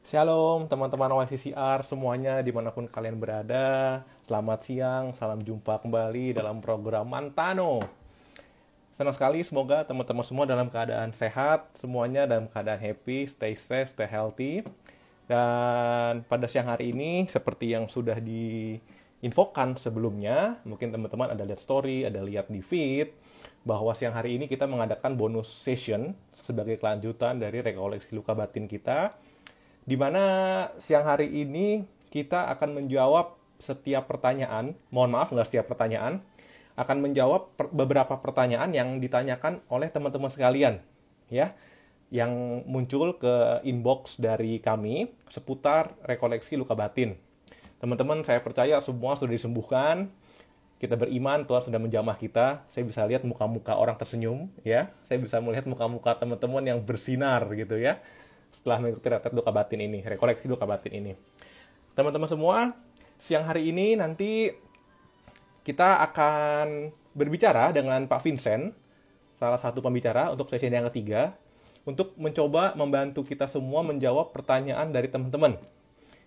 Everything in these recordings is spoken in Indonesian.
Shalom teman-teman YCCR semuanya dimanapun kalian berada. Selamat siang, salam jumpa kembali dalam program Mantano. Senang sekali, semoga teman-teman semua dalam keadaan sehat, semuanya dalam keadaan happy, stay safe, stay healthy. Dan pada siang hari ini, seperti yang sudah diinfokan sebelumnya, mungkin teman-teman ada lihat story, ada lihat di feed, bahwa siang hari ini kita mengadakan bonus session sebagai kelanjutan dari rekoleksi luka batin kita, di mana siang hari ini kita akan menjawab setiap pertanyaan, mohon maaf nggak setiap pertanyaan, akan menjawab beberapa pertanyaan yang ditanyakan oleh teman-teman sekalian, ya, yang muncul ke inbox dari kami seputar rekoleksi luka batin. Teman-teman, saya percaya semua sudah disembuhkan. Kita beriman Tuhan sudah menjamah kita. Saya bisa lihat muka-muka orang tersenyum, ya. Saya bisa melihat muka-muka teman-teman yang bersinar gitu ya, setelah mengikuti retret luka batin ini, rekoleksi luka batin ini. Teman-teman semua, siang hari ini nanti kita akan berbicara dengan Pak Vincent, salah satu pembicara untuk sesi yang ketiga, untuk mencoba membantu kita semua menjawab pertanyaan dari teman-teman.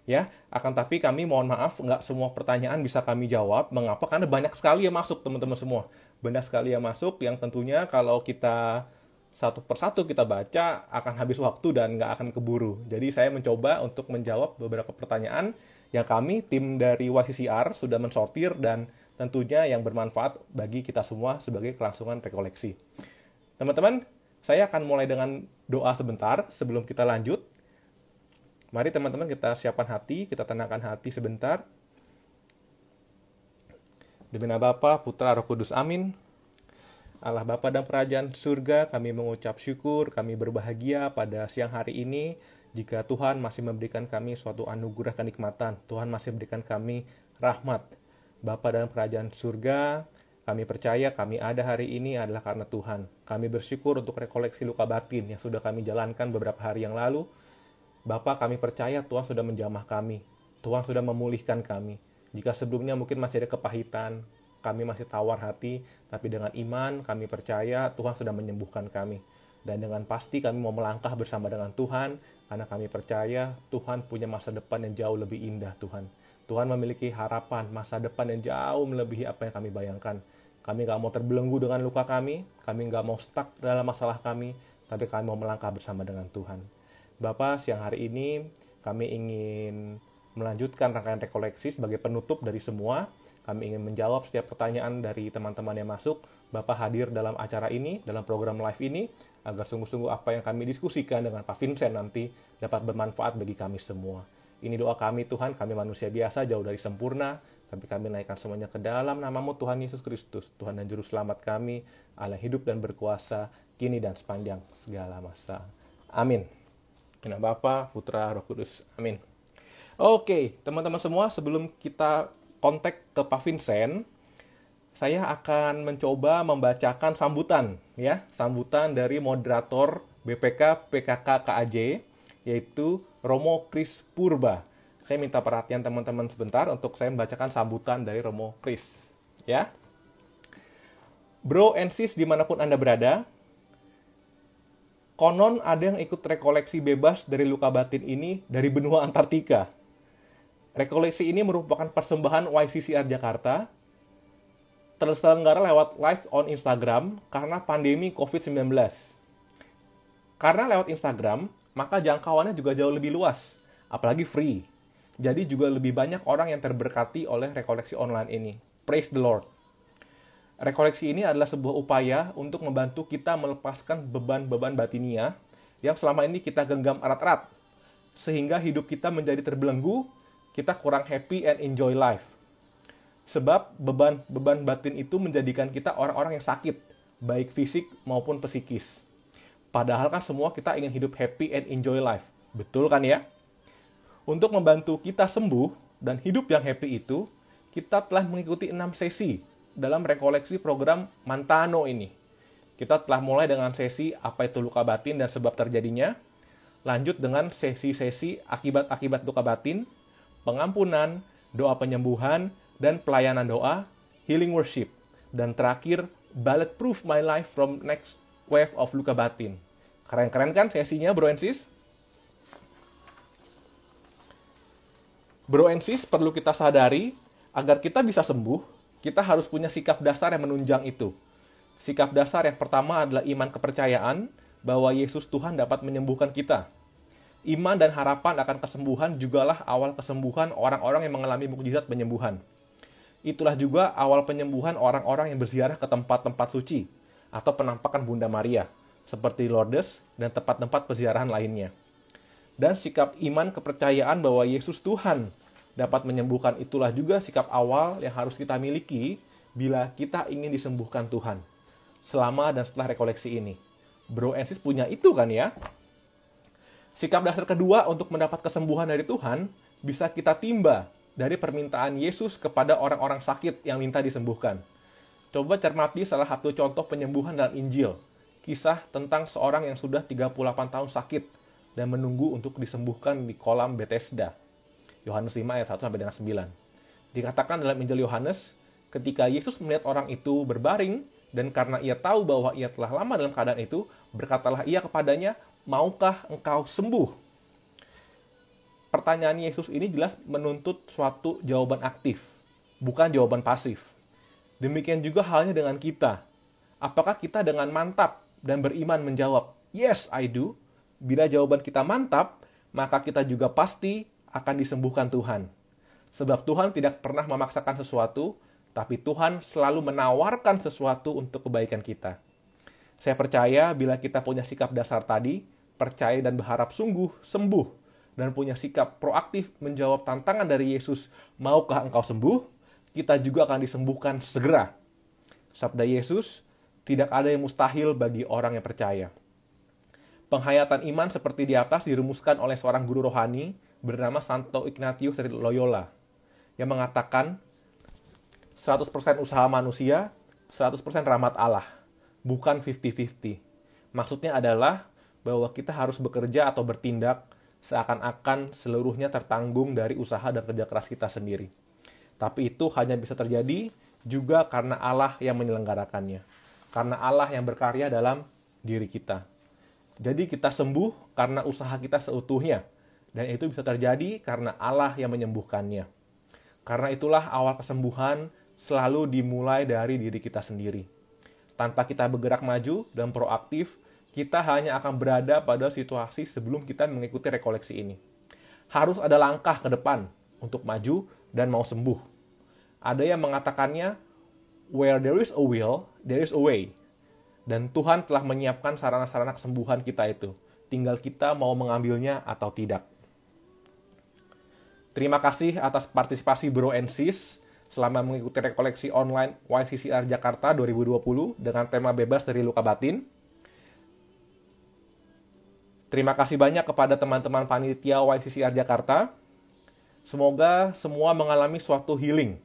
Ya, akan tapi kami mohon maaf, nggak semua pertanyaan bisa kami jawab. Mengapa? Karena banyak sekali yang masuk, teman-teman semua. Banyak sekali yang masuk, yang tentunya kalau kita satu persatu kita baca akan habis waktu dan nggak akan keburu. Jadi saya mencoba untuk menjawab beberapa pertanyaan yang kami, tim dari YCCR, sudah mensortir dan tentunya yang bermanfaat bagi kita semua sebagai kelangsungan rekoleksi. Teman-teman, saya akan mulai dengan doa sebentar sebelum kita lanjut. Mari teman-teman kita siapkan hati, kita tenangkan hati sebentar. Demi nama Bapa, Putra, Roh Kudus, amin. Allah Bapa dan Kerajaan Surga, kami mengucap syukur, kami berbahagia pada siang hari ini, jika Tuhan masih memberikan kami suatu anugerah kenikmatan, Tuhan masih memberikan kami rahmat. Bapa dalam Kerajaan Surga, kami percaya kami ada hari ini adalah karena Tuhan. Kami bersyukur untuk rekoleksi luka batin yang sudah kami jalankan beberapa hari yang lalu. Bapa, kami percaya Tuhan sudah menjamah kami, Tuhan sudah memulihkan kami. Jika sebelumnya mungkin masih ada kepahitan, kami masih tawar hati, tapi dengan iman kami percaya Tuhan sudah menyembuhkan kami. Dan dengan pasti kami mau melangkah bersama dengan Tuhan, karena kami percaya Tuhan punya masa depan yang jauh lebih indah, Tuhan. Tuhan memiliki harapan, masa depan yang jauh melebihi apa yang kami bayangkan. Kami gak mau terbelenggu dengan luka kami gak mau stuck dalam masalah kami, tapi kami mau melangkah bersama dengan Tuhan. Bapak, siang hari ini kami ingin melanjutkan rangkaian rekoleksi sebagai penutup dari semua. Kami ingin menjawab setiap pertanyaan dari teman-teman yang masuk. Bapak hadir dalam acara ini, dalam program live ini, agar sungguh-sungguh apa yang kami diskusikan dengan Pak Vincent nanti dapat bermanfaat bagi kami semua. Ini doa kami Tuhan, kami manusia biasa, jauh dari sempurna, tapi kami naikkan semuanya ke dalam nama-Mu Tuhan Yesus Kristus, Tuhan dan Juru Selamat kami, Allah hidup dan berkuasa, kini dan sepanjang segala masa. Amin. Nama Bapa, Putra, Roh Kudus. Amin. Oke, teman-teman semua, sebelum kita kontak ke Pak Vincent, saya akan mencoba membacakan sambutan, ya, sambutan dari moderator BPK PKK KAJ, yaitu Romo Kris Purba. Saya minta perhatian teman-teman sebentar untuk saya membacakan sambutan dari Romo Kris, ya. Bro and sis dimanapun Anda berada, konon ada yang ikut rekoleksi bebas dari luka batin ini dari benua Antartika. Rekoleksi ini merupakan persembahan YCCR Jakarta, terselenggara lewat live on Instagram karena pandemi COVID-19. Karena lewat Instagram, maka jangkauannya juga jauh lebih luas, apalagi free. Jadi juga lebih banyak orang yang terberkati oleh rekoleksi online ini. Praise the Lord. Rekoleksi ini adalah sebuah upaya untuk membantu kita melepaskan beban-beban batinia yang selama ini kita genggam erat-erat, sehingga hidup kita menjadi terbelenggu, kita kurang happy and enjoy life. Sebab beban-beban batin itu menjadikan kita orang-orang yang sakit, baik fisik maupun psikis. Padahal kan semua kita ingin hidup happy and enjoy life. Betul kan ya? Untuk membantu kita sembuh dan hidup yang happy itu, kita telah mengikuti 6 sesi dalam rekoleksi program Mantano ini. Kita telah mulai dengan sesi apa itu luka batin dan sebab terjadinya, lanjut dengan sesi-sesi akibat-akibat luka batin, pengampunan, doa penyembuhan, dan pelayanan doa, healing worship, dan terakhir, bulletproof my life from next wave of luka batin. Keren-keren kan sesinya, bro and sis? Bro and sis, perlu kita sadari, agar kita bisa sembuh, kita harus punya sikap dasar yang menunjang itu. Sikap dasar yang pertama adalah iman kepercayaan bahwa Yesus Tuhan dapat menyembuhkan kita. Iman dan harapan akan kesembuhan jugalah awal kesembuhan orang-orang yang mengalami mukjizat penyembuhan. Itulah juga awal penyembuhan orang-orang yang berziarah ke tempat-tempat suci atau penampakan Bunda Maria, seperti Lourdes dan tempat-tempat peziarahan lainnya. Dan sikap iman kepercayaan bahwa Yesus Tuhan dapat menyembuhkan itulah juga sikap awal yang harus kita miliki bila kita ingin disembuhkan Tuhan. Selama dan setelah rekoleksi ini. Bro and sis punya itu kan ya? Sikap dasar kedua untuk mendapat kesembuhan dari Tuhan bisa kita timba dari permintaan Yesus kepada orang-orang sakit yang minta disembuhkan. Coba cermati salah satu contoh penyembuhan dalam Injil. Kisah tentang seorang yang sudah 38 tahun sakit dan menunggu untuk disembuhkan di kolam Bethesda. Yohanes 5 ayat 1 sampai dengan 9. Dikatakan dalam Injil Yohanes, ketika Yesus melihat orang itu berbaring dan karena ia tahu bahwa ia telah lama dalam keadaan itu, berkatalah ia kepadanya, "Maukah engkau sembuh?" Pertanyaan Yesus ini jelas menuntut suatu jawaban aktif, bukan jawaban pasif. Demikian juga halnya dengan kita. Apakah kita dengan mantap dan beriman menjawab, "Yes, I do"? Bila jawaban kita mantap, maka kita juga pasti akan disembuhkan Tuhan. Sebab Tuhan tidak pernah memaksakan sesuatu, tapi Tuhan selalu menawarkan sesuatu untuk kebaikan kita. Saya percaya bila kita punya sikap dasar tadi, percaya dan berharap sungguh sembuh, dan punya sikap proaktif menjawab tantangan dari Yesus, "Maukah engkau sembuh?" kita juga akan disembuhkan segera. Sabda Yesus, tidak ada yang mustahil bagi orang yang percaya. Penghayatan iman seperti di atas dirumuskan oleh seorang guru rohani bernama Santo Ignatius dari Loyola, yang mengatakan 100% usaha manusia, 100% rahmat Allah, bukan 50-50. Maksudnya adalah bahwa kita harus bekerja atau bertindak seakan-akan seluruhnya tertanggung dari usaha dan kerja keras kita sendiri. Tapi itu hanya bisa terjadi juga karena Allah yang menyelenggarakannya. Karena Allah yang berkarya dalam diri kita. Jadi kita sembuh karena usaha kita seutuhnya. Dan itu bisa terjadi karena Allah yang menyembuhkannya. Karena itulah awal kesembuhan selalu dimulai dari diri kita sendiri. Tanpa kita bergerak maju dan proaktif, kita hanya akan berada pada situasi sebelum kita mengikuti rekoleksi ini. Harus ada langkah ke depan untuk maju dan mau sembuh. Ada yang mengatakannya, where there is a will, there is a way. Dan Tuhan telah menyiapkan sarana-sarana kesembuhan kita itu. Tinggal kita mau mengambilnya atau tidak. Terima kasih atas partisipasi Bro and Sis selama mengikuti rekoleksi online YCCR Jakarta 2020 dengan tema bebas dari luka batin. Terima kasih banyak kepada teman-teman panitia YCCR Jakarta. Semoga semua mengalami suatu healing.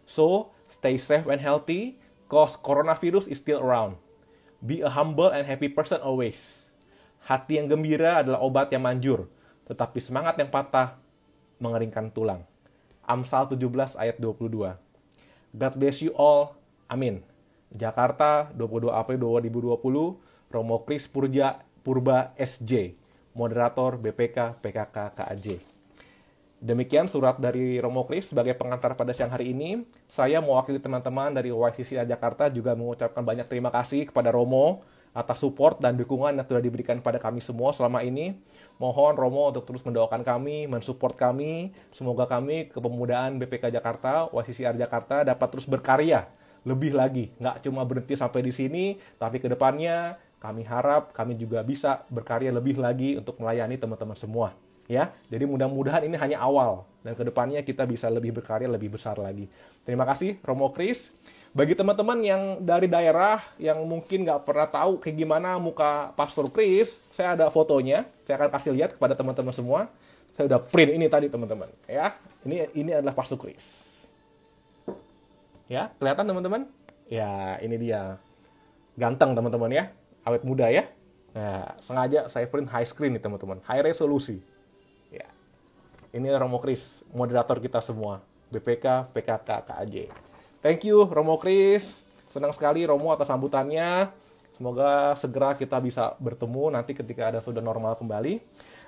So, stay safe and healthy, cause coronavirus is still around. Be a humble and happy person always. Hati yang gembira adalah obat yang manjur, tetapi semangat yang patah mengeringkan tulang. Amsal 17 ayat 22. God bless you all. Amin. Jakarta, 22 April 2020, Romo Kris Purba SJ, moderator BPK PKK KAJ. Demikian surat dari Romo Kris sebagai pengantar pada siang hari ini. Saya mewakili teman-teman dari YCCR Jakarta juga mengucapkan banyak terima kasih kepada Romo atas support dan dukungan yang sudah diberikan pada kami semua selama ini. Mohon Romo untuk terus mendoakan kami, mensupport kami. Semoga kami kepemudaan BPK Jakarta, YCCR Jakarta dapat terus berkarya lebih lagi. Nggak cuma berhenti sampai di sini, tapi ke depannya kami harap kami juga bisa berkarya lebih lagi untuk melayani teman-teman semua. Ya, jadi mudah-mudahan ini hanya awal dan kedepannya kita bisa lebih berkarya lebih besar lagi. Terima kasih Romo Kris. Bagi teman-teman yang dari daerah yang mungkin nggak pernah tahu kayak gimana muka Pastor Kris, saya ada fotonya. Saya akan kasih lihat kepada teman-teman semua. Saya udah print ini tadi teman-teman. Ya, ini adalah Pastor Kris. Ya, kelihatan teman-teman? Ya, ini dia. Ganteng teman-teman ya, awet muda ya. Nah, sengaja saya print high screen nih teman-teman, high resolusi. Ya, ini Romo Kris, moderator kita semua, BPK PKK KAJ. Thank you Romo Kris, senang sekali Romo atas sambutannya. Semoga segera kita bisa bertemu nanti ketika ada sudah normal kembali.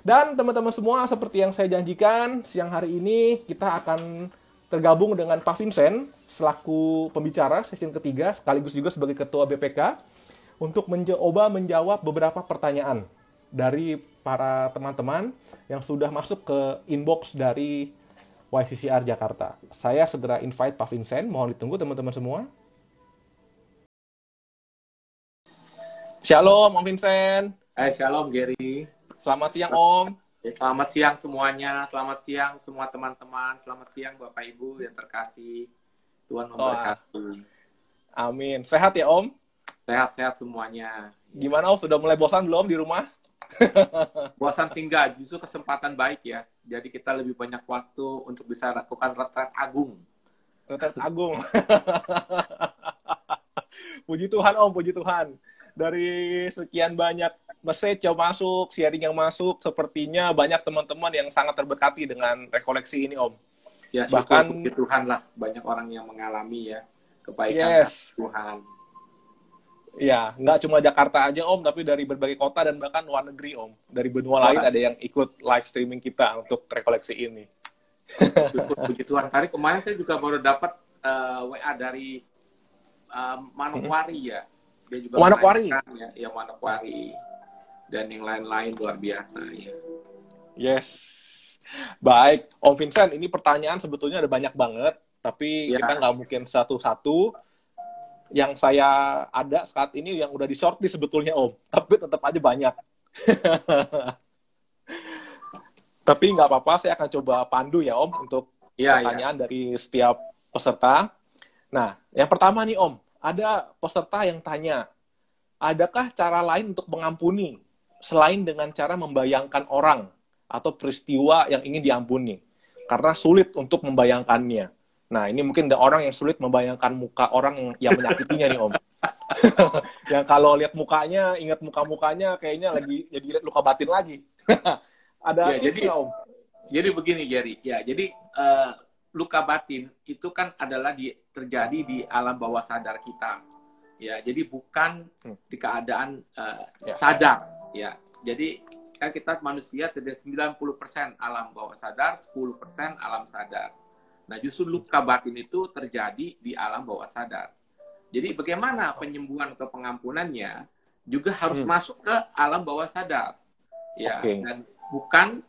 Dan teman-teman semua, seperti yang saya janjikan, siang hari ini kita akan tergabung dengan Pak Vincent selaku pembicara sesi ketiga, sekaligus juga sebagai Ketua BPK, untuk mencoba menjawab beberapa pertanyaan dari para teman-teman yang sudah masuk ke inbox dari YCCR Jakarta. Saya segera invite Pak Vincent, mohon ditunggu teman-teman semua. Shalom Om Vincent. Shalom Gary. Selamat siang Om. Selamat siang semuanya, selamat siang semua teman-teman, selamat siang Bapak Ibu yang terkasih. Tuhan memberkati. Amin. Sehat ya Om? Sehat-sehat semuanya. Gimana Om, sudah mulai bosan belum di rumah? Bosan sih enggak, justru kesempatan baik ya. Jadi kita lebih banyak waktu untuk bisa lakukan retret agung. Retret agung. Puji Tuhan Om, puji Tuhan. Dari sekian banyak message yang masuk, sharing yang masuk, sepertinya banyak teman-teman yang sangat terberkati dengan rekoleksi ini Om. Ya, bahkan puji Tuhan lah, banyak orang yang mengalami ya kebaikan Tuhan. Ya, nggak cuma Jakarta aja Om, tapi dari berbagai kota dan bahkan luar negeri Om. Dari benua lain ada yang ikut live streaming kita untuk rekoleksi ini. Puji Tuhan. Hari kemarin saya juga baru dapat WA dari Manokwari ya. Dia juga Manokwari. Ya Manokwari. Dan yang lain-lain luar biasa ya. Yes. Baik, Om Vincent, ini pertanyaan sebetulnya ada banyak banget, tapi kita nggak mungkin satu-satu. Yang saya ada saat ini yang udah di shortlist sebetulnya Om, tapi tetap aja banyak. Tapi nggak apa-apa, saya akan coba pandu ya Om untuk pertanyaan dari setiap peserta. Nah, yang pertama nih Om, ada peserta yang tanya, adakah cara lain untuk mengampuni selain dengan cara membayangkan orang atau peristiwa yang ingin diampuni? Karena sulit untuk membayangkannya. Nah, ini mungkin ada orang yang sulit membayangkan muka orang yang menyakitinya nih Om. Yang kalau lihat mukanya, ingat muka-mukanya, kayaknya lagi jadi luka batin lagi. Ada tips nggak Om? Jadi begini Jerry, ya jadi luka batin itu kan adalah terjadi di alam bawah sadar kita. Ya, jadi bukan di keadaan sadar. Ya, jadi kan kita manusia terjadi 90% alam bawah sadar, 10% alam sadar. Nah, justru luka batin itu terjadi di alam bawah sadar. Jadi bagaimana penyembuhan atau pengampunannya juga harus masuk ke alam bawah sadar. Ya, dan bukan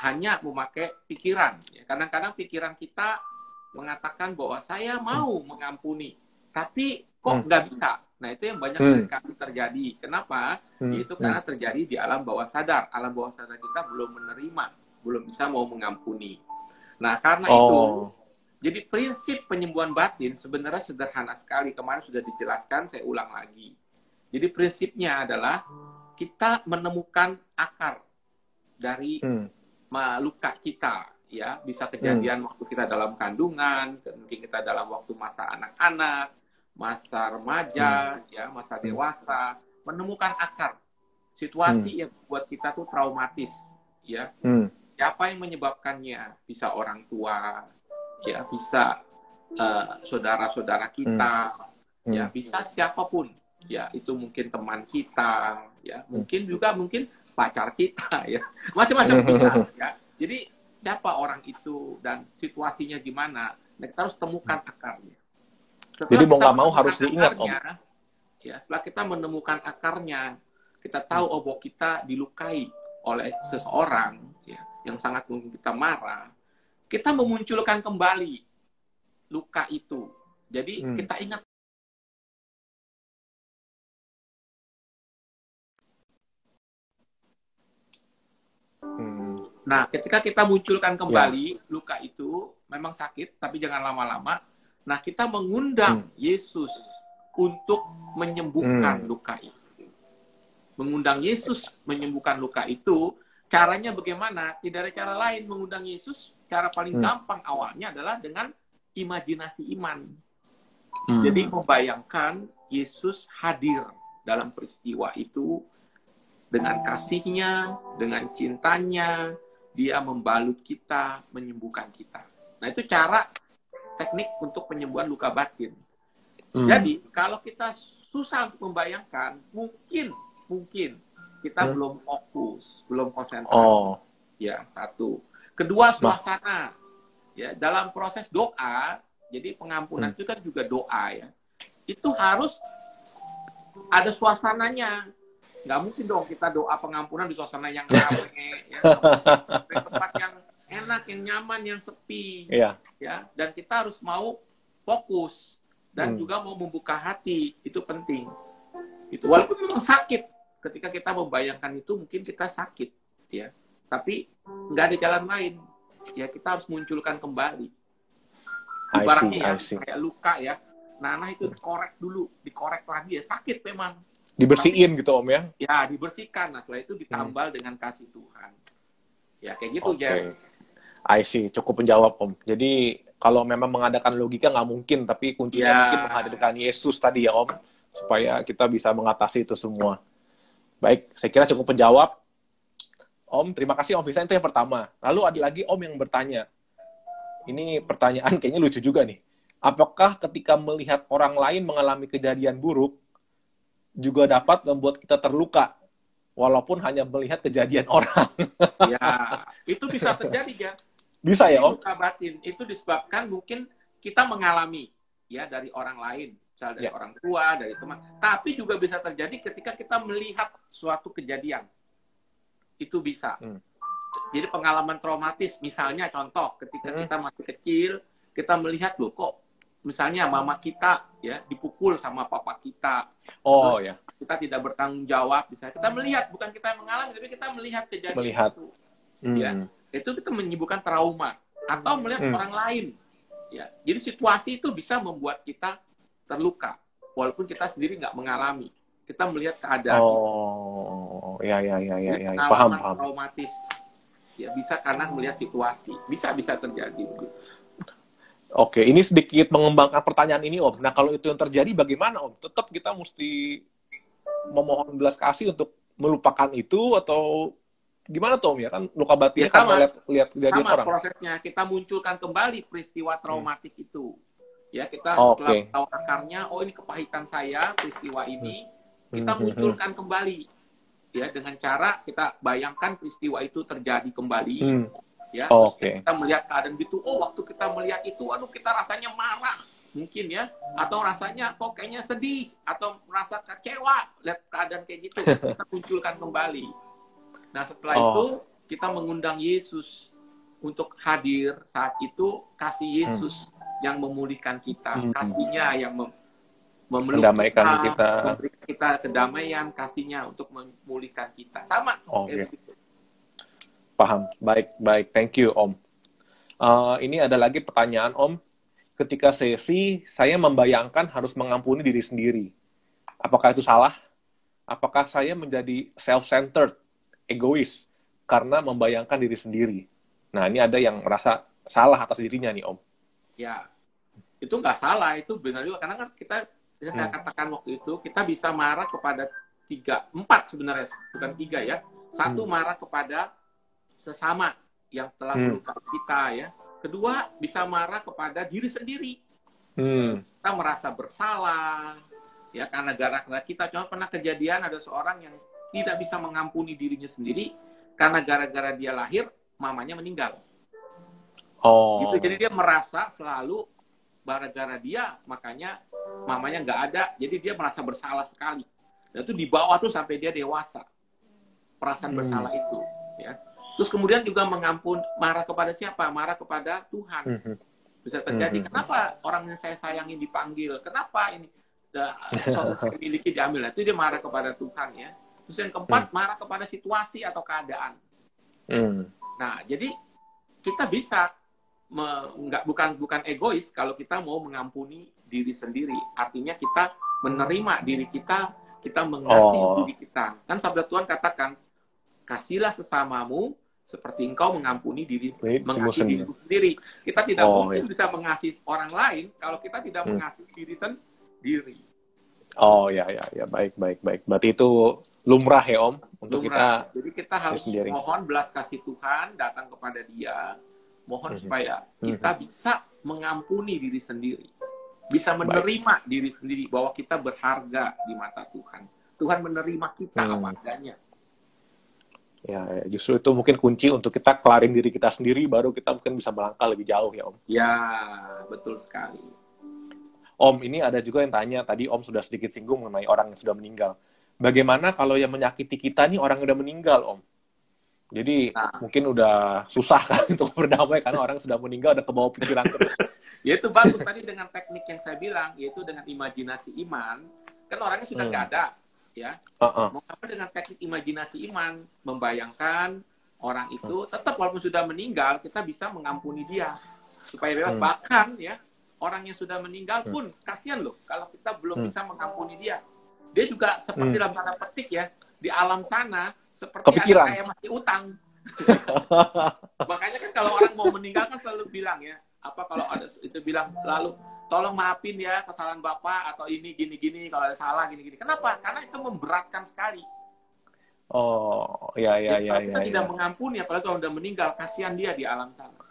hanya memakai pikiran. Ya, kadang-kadang pikiran kita mengatakan bahwa saya mau mengampuni, tapi kok nggak bisa. Nah, itu yang banyak kali terjadi. Kenapa? Yaitu karena terjadi di alam bawah sadar. Alam bawah sadar kita belum menerima, belum bisa mau mengampuni. Nah, karena itu, jadi prinsip penyembuhan batin sebenarnya sederhana sekali. Kemarin sudah dijelaskan, saya ulang lagi. Jadi prinsipnya adalah kita menemukan akar dari luka kita. Ya, bisa kejadian waktu kita dalam kandungan, mungkin kita dalam waktu masa anak-anak, masa remaja, ya, masa dewasa, menemukan akar situasi yang buat kita tuh traumatis, ya. Siapa yang menyebabkannya? Bisa orang tua, ya, bisa saudara-saudara kita, ya, bisa siapapun, ya, itu mungkin teman kita, ya, mungkin pacar kita, ya, macam-macam bisa, ya. Jadi siapa orang itu dan situasinya gimana? Nah, kita harus temukan akarnya. Jadi mau nggak mau harus diingat Om. Ya, setelah kita menemukan akarnya, kita tahu bahwa kita dilukai oleh seseorang, ya, yang sangat mungkin kita marah, kita memunculkan kembali luka itu. Jadi kita ingat. Nah, ketika kita munculkan kembali luka itu, memang sakit, tapi jangan lama-lama. Nah, kita mengundang Yesus untuk menyembuhkan luka itu. Mengundang Yesus menyembuhkan luka itu, caranya bagaimana? Tidak ada cara lain mengundang Yesus. Cara paling gampang awalnya adalah dengan imajinasi iman. Jadi membayangkan Yesus hadir dalam peristiwa itu dengan kasihnya, dengan cintanya, dia membalut kita, menyembuhkan kita. Nah, itu cara teknik untuk penyembuhan luka batin. Jadi, kalau kita susah untuk membayangkan, mungkin kita belum fokus, belum konsentrasi. Ya, satu. Kedua, suasana. Ya, dalam proses doa, jadi pengampunan itu kan juga doa ya. Itu harus ada suasananya. Nggak mungkin dong kita doa pengampunan di suasana yang rame, ya. Di tempat yang enak, yang nyaman, yang sepi. Iya. Ya, dan kita harus mau fokus dan juga mau membuka hati, itu penting. Itu walaupun memang sakit, ketika kita membayangkan itu mungkin kita sakit, ya. Tapi nggak ada jalan lain. Ya kita harus munculkan kembali. Ibaratnya kayak luka ya, nanah itu dikorek lagi ya, sakit memang. Dibersihin gitu Om ya? Ya, dibersihkan. Nah, setelah itu ditambal dengan kasih Tuhan. Ya, kayak gitu, Jan. I see, cukup menjawab Om. Jadi, kalau memang mengadakan logika nggak mungkin, tapi kuncinya mungkin menghadirkan Yesus tadi ya Om, supaya kita bisa mengatasi itu semua. Baik, saya kira cukup menjawab. Om, terima kasih Om Vincent, itu yang pertama. Lalu ada lagi Om yang bertanya. Ini pertanyaan kayaknya lucu juga nih. Apakah ketika melihat orang lain mengalami kejadian buruk, juga dapat membuat kita terluka, walaupun hanya melihat kejadian orang? Ya, itu bisa terjadi ya. Bisa ya Om? Luka batin itu disebabkan mungkin kita mengalami ya dari orang lain, misalnya dari orang tua, dari teman. Tapi juga bisa terjadi ketika kita melihat suatu kejadian. Itu bisa. Jadi pengalaman traumatis, misalnya contoh ketika kita masih kecil, kita melihat loh kok misalnya mama kita ya dipukul sama papa kita. Terus kita tidak bertanggung jawab, misalnya kita melihat, bukan kita yang mengalami, tapi kita melihat kejadian itu. Ya, itu kita menyebutkan trauma atau melihat orang lain. Ya, jadi situasi itu bisa membuat kita terluka, walaupun kita sendiri nggak mengalami. Kita melihat keadaan. Ya. Paham. Traumatis. Ya, bisa karena melihat situasi. Bisa terjadi. Oke, ini sedikit mengembangkan pertanyaan ini Om. Nah, kalau itu yang terjadi bagaimana Om? Tetap kita mesti memohon belas kasih untuk melupakan itu atau gimana tuh Om ya? Kan luka batinnya kan lihat kejadian orang. Sama prosesnya, kita munculkan kembali peristiwa traumatik itu. Ya, kita setelah tahu akarnya, ini kepahitan saya, peristiwa ini, kita munculkan kembali. Ya, dengan cara kita bayangkan peristiwa itu terjadi kembali. Ya, kita melihat keadaan gitu, waktu kita melihat itu, kita rasanya marah, mungkin ya, atau rasanya kok kayaknya sedih, atau merasa kecewa, lihat keadaan kayak gitu, kita munculkan kembali. Nah, setelah itu, kita mengundang Yesus untuk hadir saat itu, kasih Yesus yang memulihkan kita, kasihnya yang memeluk kita, memberi kita kedamaian, kasihnya untuk memulihkan kita. Sama, kayak begitu. Paham, baik, thank you Om. Ini ada lagi pertanyaan Om. Ketika sesi, saya membayangkan harus mengampuni diri sendiri. Apakah itu salah? Apakah saya menjadi self-centered, egois, karena membayangkan diri sendiri? Nah, ini ada yang merasa salah atas dirinya nih Om. Ya, itu nggak salah, itu benar juga. Karena kan kita katakan waktu itu, kita bisa marah kepada 4 sebenarnya, bukan 3 ya. 1, marah kepada sesama yang telah melukai kita ya. Kedua, bisa marah kepada diri sendiri. Kita merasa bersalah ya karena gara-gara kita. Contoh pernah kejadian ada seorang yang tidak bisa mengampuni dirinya sendiri karena gara-gara dia lahir mamanya meninggal. Gitu. Jadi dia merasa selalu gara-gara dia makanya mamanya nggak ada. Jadi dia merasa bersalah sekali. Dan itu dibawa tuh sampai dia dewasa. Perasaan bersalah itu ya. Terus kemudian juga marah kepada siapa? Marah kepada Tuhan. Bisa terjadi. Kenapa orang yang saya sayangin dipanggil? Kenapa ini sesuatu saya miliki diambil? Itu dia marah kepada Tuhan ya. Terus yang keempat, marah kepada situasi atau keadaan. Nah, jadi kita bisa bukan egois kalau kita mau mengampuni diri sendiri. Artinya kita menerima diri kita mengasihi diri kita. Kan sabda Tuhan katakan, kasihlah sesamamu seperti engkau mengampuni mengasihi diri sendiri. Kita tidak mungkin bisa mengasihi orang lain kalau kita tidak mengasihi diri sendiri. Ya, baik. Berarti itu lumrah ya Om untuk lumrah. Jadi kita harus mohon belas kasih Tuhan, datang kepada Dia, mohon supaya kita bisa mengampuni diri sendiri, bisa menerima diri sendiri bahwa kita berharga di mata Tuhan. Tuhan menerima kita apa adanya. Ya, justru itu mungkin kunci untuk kita kelarin diri kita sendiri, baru kita mungkin bisa melangkah lebih jauh ya Om. Ya, betul sekali. Om, ini ada juga yang tanya, tadi Om sudah sedikit singgung mengenai orang yang sudah meninggal. Bagaimana kalau yang menyakiti kita nih orang yang udah meninggal, Om? Jadi mungkin udah susah kan untuk berdamai karena orang sudah meninggal, udah kebawa pikiran terus. Ya itu bagus tadi dengan teknik yang saya bilang, yaitu dengan imajinasi iman. Kan orangnya sudah nggak ada, ya. Mau apa dengan teknik imajinasi iman, membayangkan orang itu tetap walaupun sudah meninggal, kita bisa mengampuni dia supaya bebas. Bahkan ya orang yang sudah meninggal pun kasihan loh kalau kita belum bisa mengampuni dia. Dia juga seperti dalam tanda petik ya di alam sana seperti ada kayak masih utang. Makanya kan kalau orang mau meninggal kan selalu bilang ya, apa kalau ada itu bilang lalu tolong maafin ya kesalahan Bapak atau ini gini-gini kalau ada salah gini-gini. Kenapa? Karena itu memberatkan sekali. Oh, ya. Kalau kita tidak mengampuni, apalagi kalau udah meninggal, kasihan dia di alam sana.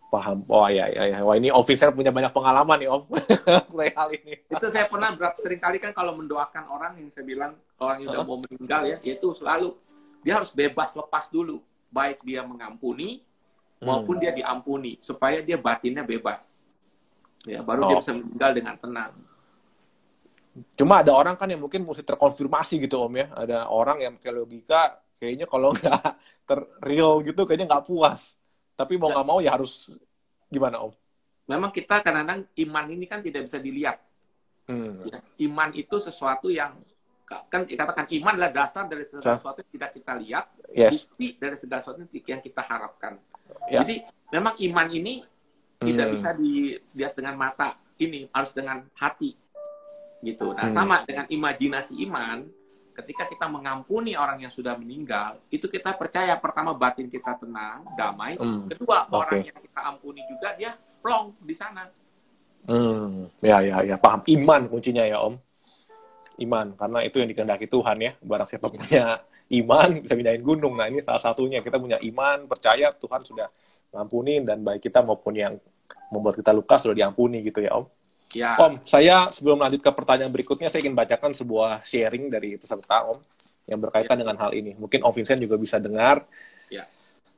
Paham. Oh, ya. Wah, ini Om Vincent punya banyak pengalaman nih, Om. hal ini. Itu saya pernah sering kali kan kalau mendoakan orang yang saya bilang, orang yang udah mau meninggal ya, itu selalu, dia harus bebas lepas dulu. Baik dia mengampuni, maupun dia diampuni. Supaya dia batinnya bebas. Ya, baru dia bisa meninggal dengan tenang. Cuma ada orang kan yang mungkin mesti terkonfirmasi gitu Om ya. Ada orang yang pakai logika, kayaknya kalau nggak real gitu kayaknya nggak puas. Tapi mau nggak mau ya harus gimana Om? Memang kita kadang-kadang iman ini kan tidak bisa dilihat. Ya, iman itu sesuatu yang, kan dikatakan iman adalah dasar dari segala sesuatu yang tidak kita lihat, bukti dari segala sesuatu yang kita harapkan. Jadi memang iman ini tidak bisa dilihat dengan mata, ini harus dengan hati. Gitu. Nah, sama dengan imajinasi iman, ketika kita mengampuni orang yang sudah meninggal, itu kita percaya pertama batin kita tenang, damai. Kedua, orang yang kita ampuni juga dia plong di sana. Ya, paham. Iman kuncinya ya, Om. Iman, karena itu yang dikehendaki Tuhan ya. Barang siapa punya iman, bisa pindahin gunung. Nah, ini salah satunya. Kita punya iman, percaya Tuhan sudah mengampuni, dan baik kita maupun yang membuat kita luka sudah diampuni gitu ya, Om. Ya. Om, saya sebelum lanjut ke pertanyaan berikutnya, saya ingin bacakan sebuah sharing dari peserta, Om, yang berkaitan dengan hal ini. Mungkin Om Vincent juga bisa dengar,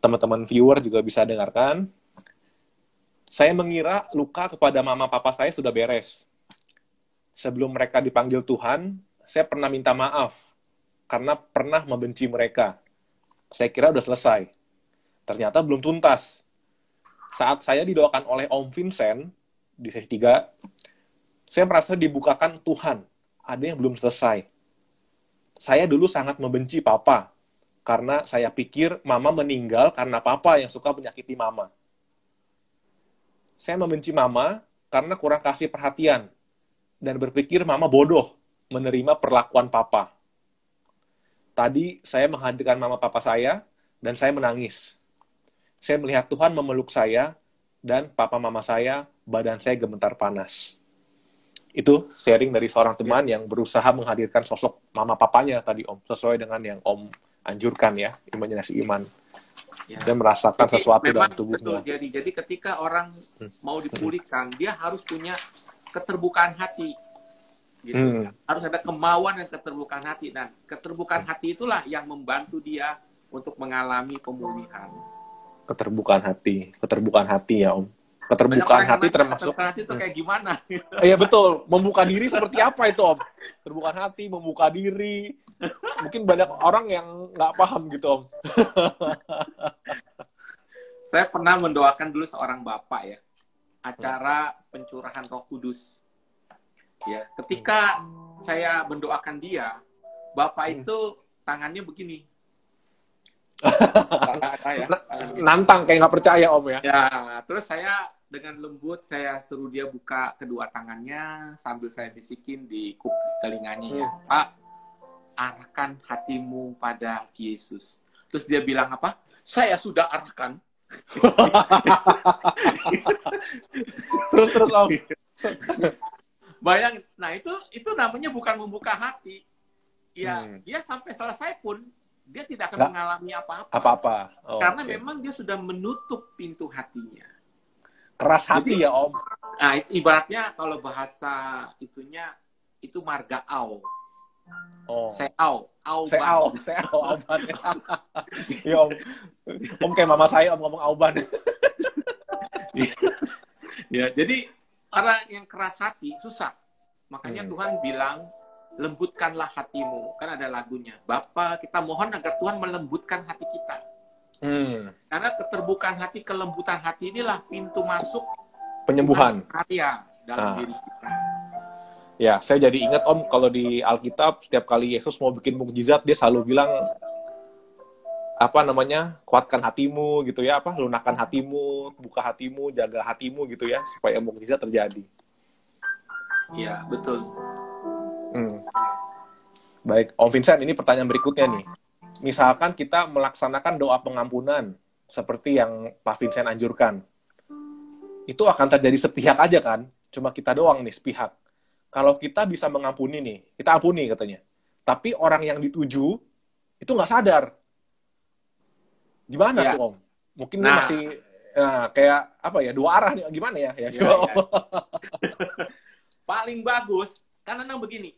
teman-teman viewer juga bisa dengarkan. Saya mengira luka kepada mama papa saya sudah beres. Sebelum mereka dipanggil Tuhan, saya pernah minta maaf, karena pernah membenci mereka. Saya kira udah selesai. Ternyata belum tuntas. Saat saya didoakan oleh Om Vincent, di sesi 3, saya merasa dibukakan Tuhan. Ada yang belum selesai. Saya dulu sangat membenci papa, karena saya pikir mama meninggal karena papa yang suka menyakiti mama. Saya membenci mama karena kurang kasih perhatian, dan berpikir mama bodoh menerima perlakuan papa. Tadi saya menghadirkan mama papa saya, dan saya menangis. Saya melihat Tuhan memeluk saya, dan papa mama saya, badan saya gemetar panas. Itu sharing dari seorang teman yang berusaha menghadirkan sosok mama papanya tadi Om, sesuai dengan yang Om anjurkan ya, imajinasi iman. Dan merasakan sesuatu dalam tubuhnya. Betul, jadi ketika orang mau dipulihkan, dia harus punya keterbukaan hati. Gitu. Harus ada kemauan dan keterbukaan hati. Dan keterbukaan hati itulah yang membantu dia untuk mengalami pemulihan. Keterbukaan hati ya Om. Keterbukaan hati termasuk. Keterbukaan hati itu kayak gimana? Iya betul. Membuka diri seperti apa itu Om? Keterbukaan hati, membuka diri. Mungkin banyak orang yang nggak paham gitu Om. Saya pernah mendoakan dulu seorang bapak ya. Acara pencurahan Roh Kudus. Ya, ketika saya mendoakan dia, bapak itu tangannya begini. Nantang kayak nggak percaya Om ya. Ya, terus saya dengan lembut saya suruh dia buka kedua tangannya sambil saya bisikin di telinganya ya, Pak, arahkan hatimu pada Yesus. Terus dia bilang apa? Saya sudah arahkan. terus Om. Bayangin, nah itu namanya bukan membuka hati. Ya, dia sampai selesai pun dia tidak akan mengalami apa-apa. Karena memang dia sudah menutup pintu hatinya. Keras hati. Jadi, ya Om. Nah, ibaratnya kalau bahasa itunya itu margaau. Oh. Seau, Auban. Seau, Auban. Ya, Om. Om kayak mama saya Om ngomong Auban. Ya, jadi orang yang keras hati susah. Makanya Tuhan bilang, lembutkanlah hatimu. Kan ada lagunya. Bapa, kita mohon agar Tuhan melembutkan hati kita. Karena keterbukaan hati, kelembutan hati inilah pintu masuk penyembuhan karya dalam diri kita. Ya, saya jadi ingat Om, kalau di Alkitab setiap kali Yesus mau bikin mukjizat, dia selalu bilang kuatkan hatimu gitu ya, lunakkan hatimu, buka hatimu, jaga hatimu gitu ya, supaya mukjizat terjadi. Iya, betul. Baik, Om Vincent, ini pertanyaan berikutnya nih. Misalkan kita melaksanakan doa pengampunan seperti yang Pak Vincent anjurkan, itu akan terjadi sepihak aja kan? Cuma kita doang nih sepihak. Kalau kita bisa mengampuni nih, kita ampuni katanya. Tapi orang yang dituju itu nggak sadar. Gimana tuh Om? Mungkin ini masih kayak dua arah nih. Gimana ya? Paling bagus karena begini,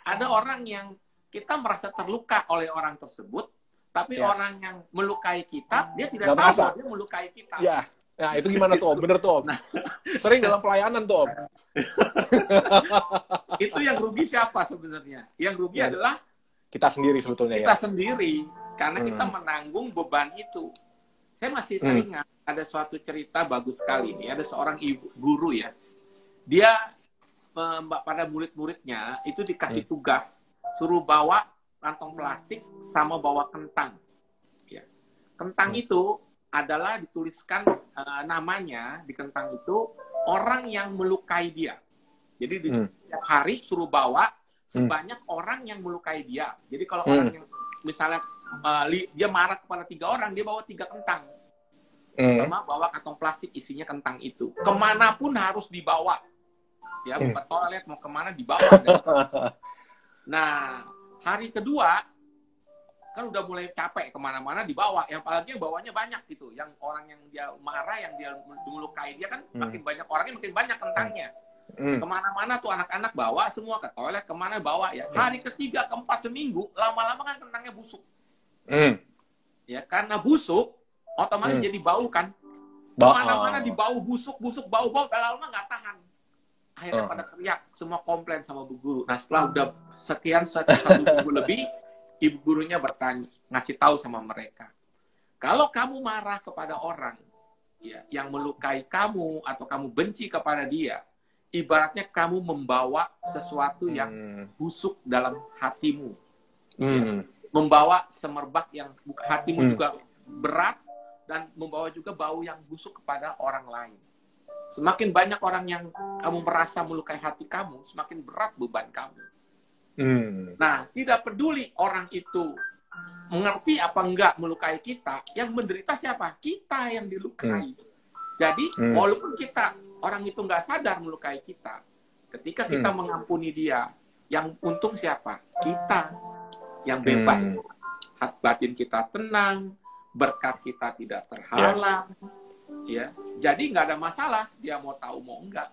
ada orang yang kita merasa terluka oleh orang tersebut, tapi orang yang melukai kita, dia tidak tahu bahwa dia melukai kita. Ya. Nah, itu gimana tuh Om? Bener tuh Om. Sering dalam pelayanan tuh Om. Itu yang rugi siapa sebenarnya? Yang rugi adalah kita sendiri sebetulnya kita sendiri, karena kita menanggung beban itu. Saya masih teringat ada suatu cerita bagus sekali nih. Ada seorang ibu guru ya. Dia pada murid-muridnya itu dikasih tugas suruh bawa kantong plastik sama bawa kentang. Ya. Kentang itu adalah dituliskan namanya di kentang itu orang yang melukai dia. Jadi setiap hari suruh bawa sebanyak orang yang melukai dia. Jadi kalau orang yang misalnya dia marah kepada 3 orang, dia bawa 3 kentang. Sama bawa kantong plastik isinya kentang itu. Kemanapun harus dibawa. Ya, mau ke toilet, mau kemana dibawa. Nah, hari kedua kan udah mulai capek, kemana-mana dibawa. Yang apalagi yang bawanya banyak gitu. Yang orang yang dia marah, yang dia melukai dia kan makin banyak orangnya, makin banyak kentangnya. Kemana-mana tuh anak-anak bawa semua, ke toilet kemana bawa ya. Hari ketiga, keempat, seminggu, lama-lama kan kentangnya busuk. Ya, karena busuk, otomatis jadi bau kan. Kemana-mana dibau, busuk, bau-bau, lama-lama nggak tahan. Akhirnya pada teriak, semua komplain sama bu guru. Nah, setelah udah sekian, 1 minggu lebih, ibu gurunya bertanya, ngasih tahu sama mereka. Kalau kamu marah kepada orang ya, yang melukai kamu, atau kamu benci kepada dia, ibaratnya kamu membawa sesuatu yang busuk dalam hatimu. Ya. Membawa semerbak yang hatimu juga berat, dan membawa juga bau yang busuk kepada orang lain. Semakin banyak orang yang kamu merasa melukai hati kamu, semakin berat beban kamu. Nah, tidak peduli orang itu mengerti apa enggak melukai kita, yang menderita siapa? Kita yang dilukai. Jadi, walaupun orang itu nggak sadar melukai kita, ketika kita mengampuni dia, yang untung siapa? Kita yang bebas. Hati batin kita tenang, berkat kita tidak terhalang. Ya, jadi nggak ada masalah, dia mau tahu mau enggak.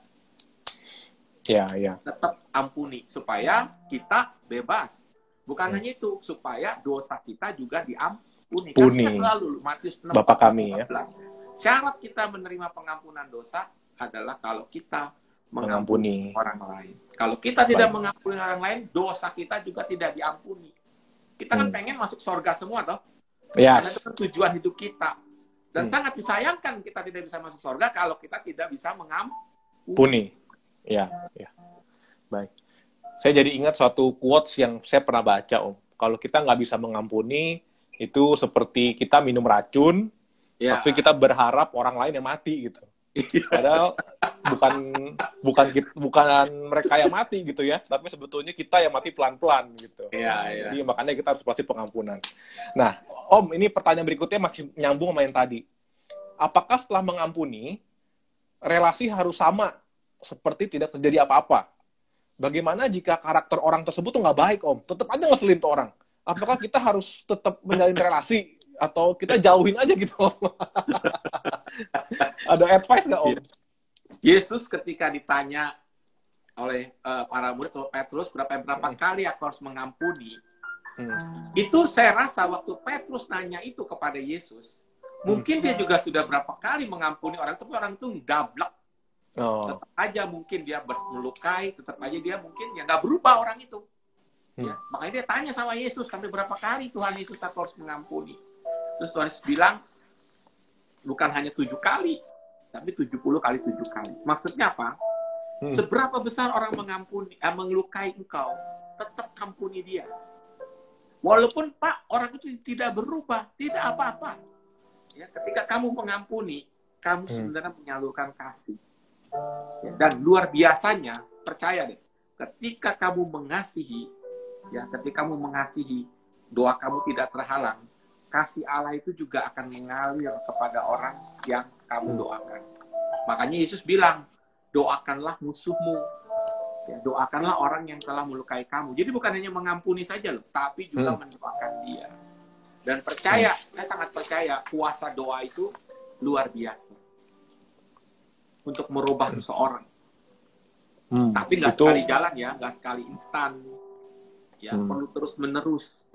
Tetap ampuni supaya kita bebas. Bukan hanya itu, supaya dosa kita juga diampuni. Karena selalu Matius 6, Bapak kami 14. Ya. Syarat kita menerima pengampunan dosa adalah kalau kita mengampuni orang lain. Kalau kita tidak mengampuni orang lain, dosa kita juga tidak diampuni. Kita kan pengen masuk surga semua toh. Karena itu kan tujuan hidup kita. Dan sangat disayangkan kita tidak bisa masuk surga kalau kita tidak bisa mengampuni. Ya. Baik. Saya jadi ingat suatu quotes yang saya pernah baca, Om. Kalau kita nggak bisa mengampuni, itu seperti kita minum racun, tapi kita berharap orang lain yang mati gitu. Padahal bukan mereka yang mati gitu ya, tapi sebetulnya kita yang mati pelan-pelan gitu. Jadi makanya kita harus pasti pengampunan. Nah, Om, ini pertanyaan berikutnya masih nyambung sama yang tadi. Apakah setelah mengampuni, relasi harus sama seperti tidak terjadi apa-apa? Bagaimana jika karakter orang tersebut tuh nggak baik, Om? Tetap aja ngeselin tuh orang. Apakah kita harus tetap menjalin relasi? Atau kita jauhin aja gitu, Om? Ada advice nggak, Om? Yesus ketika ditanya para murid atau Petrus, berapa kali aku harus mengampuni. Itu saya rasa waktu Petrus nanya itu kepada Yesus, mungkin dia juga sudah berapa kali mengampuni orang, tapi orang itu gablek. Tetap aja mungkin dia melukai, tetap aja dia mungkin ya nggak berubah orang itu. Ya, makanya dia tanya sama Yesus, sampai berapa kali Tuhan Yesus aku harus mengampuni. Terus Tuhan Yesus bilang, bukan hanya 7 kali, tapi 70 kali 7 kali. Maksudnya apa? Seberapa besar orang melukai engkau, tetap ampuni dia. Walaupun Pak, orang itu tidak berubah, tidak apa-apa. Ya, ketika kamu mengampuni, kamu sebenarnya menyalurkan kasih. Ya, dan luar biasanya, percaya deh, ketika kamu mengasihi, doa kamu tidak terhalang, kasih Allah itu juga akan mengalir kepada orang yang kamu doakan. Makanya Yesus bilang, doakanlah musuhmu. Ya, doakanlah orang yang telah melukai kamu. Jadi bukan hanya mengampuni saja loh, tapi juga mendoakan dia. Dan percaya, saya sangat percaya, kuasa doa itu luar biasa untuk merubah seseorang. Tapi nggak sekali jalan ya, nggak sekali instan. Ya, perlu terus menerus.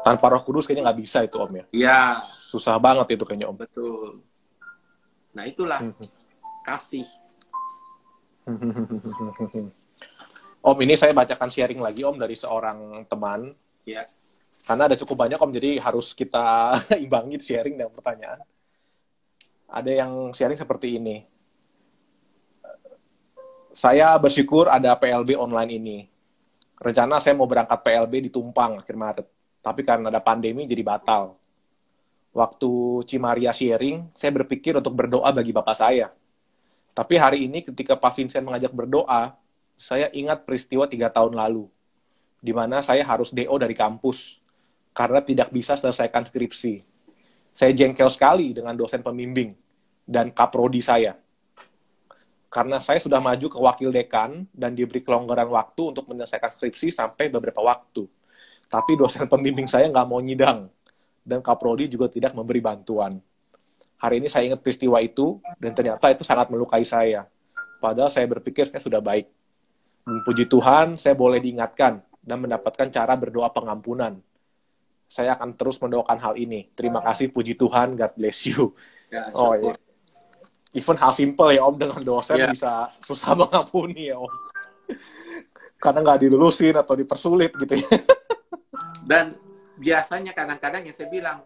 Tanpa Roh Kudus kayaknya nggak bisa itu Om ya. Iya. Susah banget itu kayaknya Om. Betul. Nah itulah kasih. Om, ini saya bacakan sharing lagi Om dari seorang teman. Ya. Karena ada cukup banyak Om, jadi harus kita imbangi sharing dan pertanyaan. Ada yang sharing seperti ini. Saya bersyukur ada PLB online ini. Rencana saya mau berangkat PLB di Tumpang akhir Maret. Tapi karena ada pandemi jadi batal. Waktu Cimaria sharing, saya berpikir untuk berdoa bagi bapak saya. Tapi hari ini ketika Pak Vincent mengajak berdoa, saya ingat peristiwa 3 tahun lalu, di mana saya harus DO dari kampus, karena tidak bisa selesaikan skripsi. Saya jengkel sekali dengan dosen pembimbing, dan kaprodi saya. Karena saya sudah maju ke wakil dekan, dan diberi kelonggaran waktu untuk menyelesaikan skripsi sampai beberapa waktu. Tapi dosen pembimbing saya nggak mau nyidang, dan kaprodi juga tidak memberi bantuan. Hari ini saya ingat peristiwa itu, dan ternyata itu sangat melukai saya. Padahal saya berpikir saya sudah baik. Puji Tuhan, saya boleh diingatkan dan mendapatkan cara berdoa pengampunan. Saya akan terus mendoakan hal ini. Terima kasih, puji Tuhan, God bless you. Ya, oh iya. Even hal simple ya Om, dengan dosen bisa susah mengampuni ya Om. Karena nggak dilulusin atau dipersulit gitu ya. Dan biasanya kadang-kadang yang saya bilang,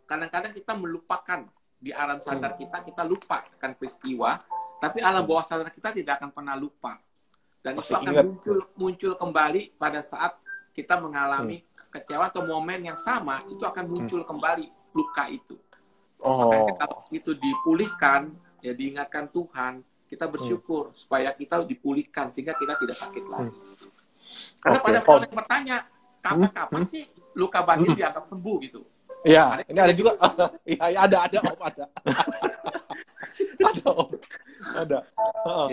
kadang-kadang kita melupakan. Di alam sadar kita lupa akan peristiwa, tapi alam bawah sadar kita tidak akan pernah lupa. Dan masih itu akan muncul kembali pada saat kita mengalami kekecewaan atau momen yang sama, itu akan muncul kembali luka itu. Makanya kalau itu dipulihkan, ya diingatkan Tuhan, kita bersyukur supaya kita dipulihkan sehingga kita tidak sakit lagi. Karena pada orang yang bertanya, kapan sih luka batin dianggap sembuh gitu? Iya, ini ada juga. Iya, ada Om, ada. Ada Om, ada.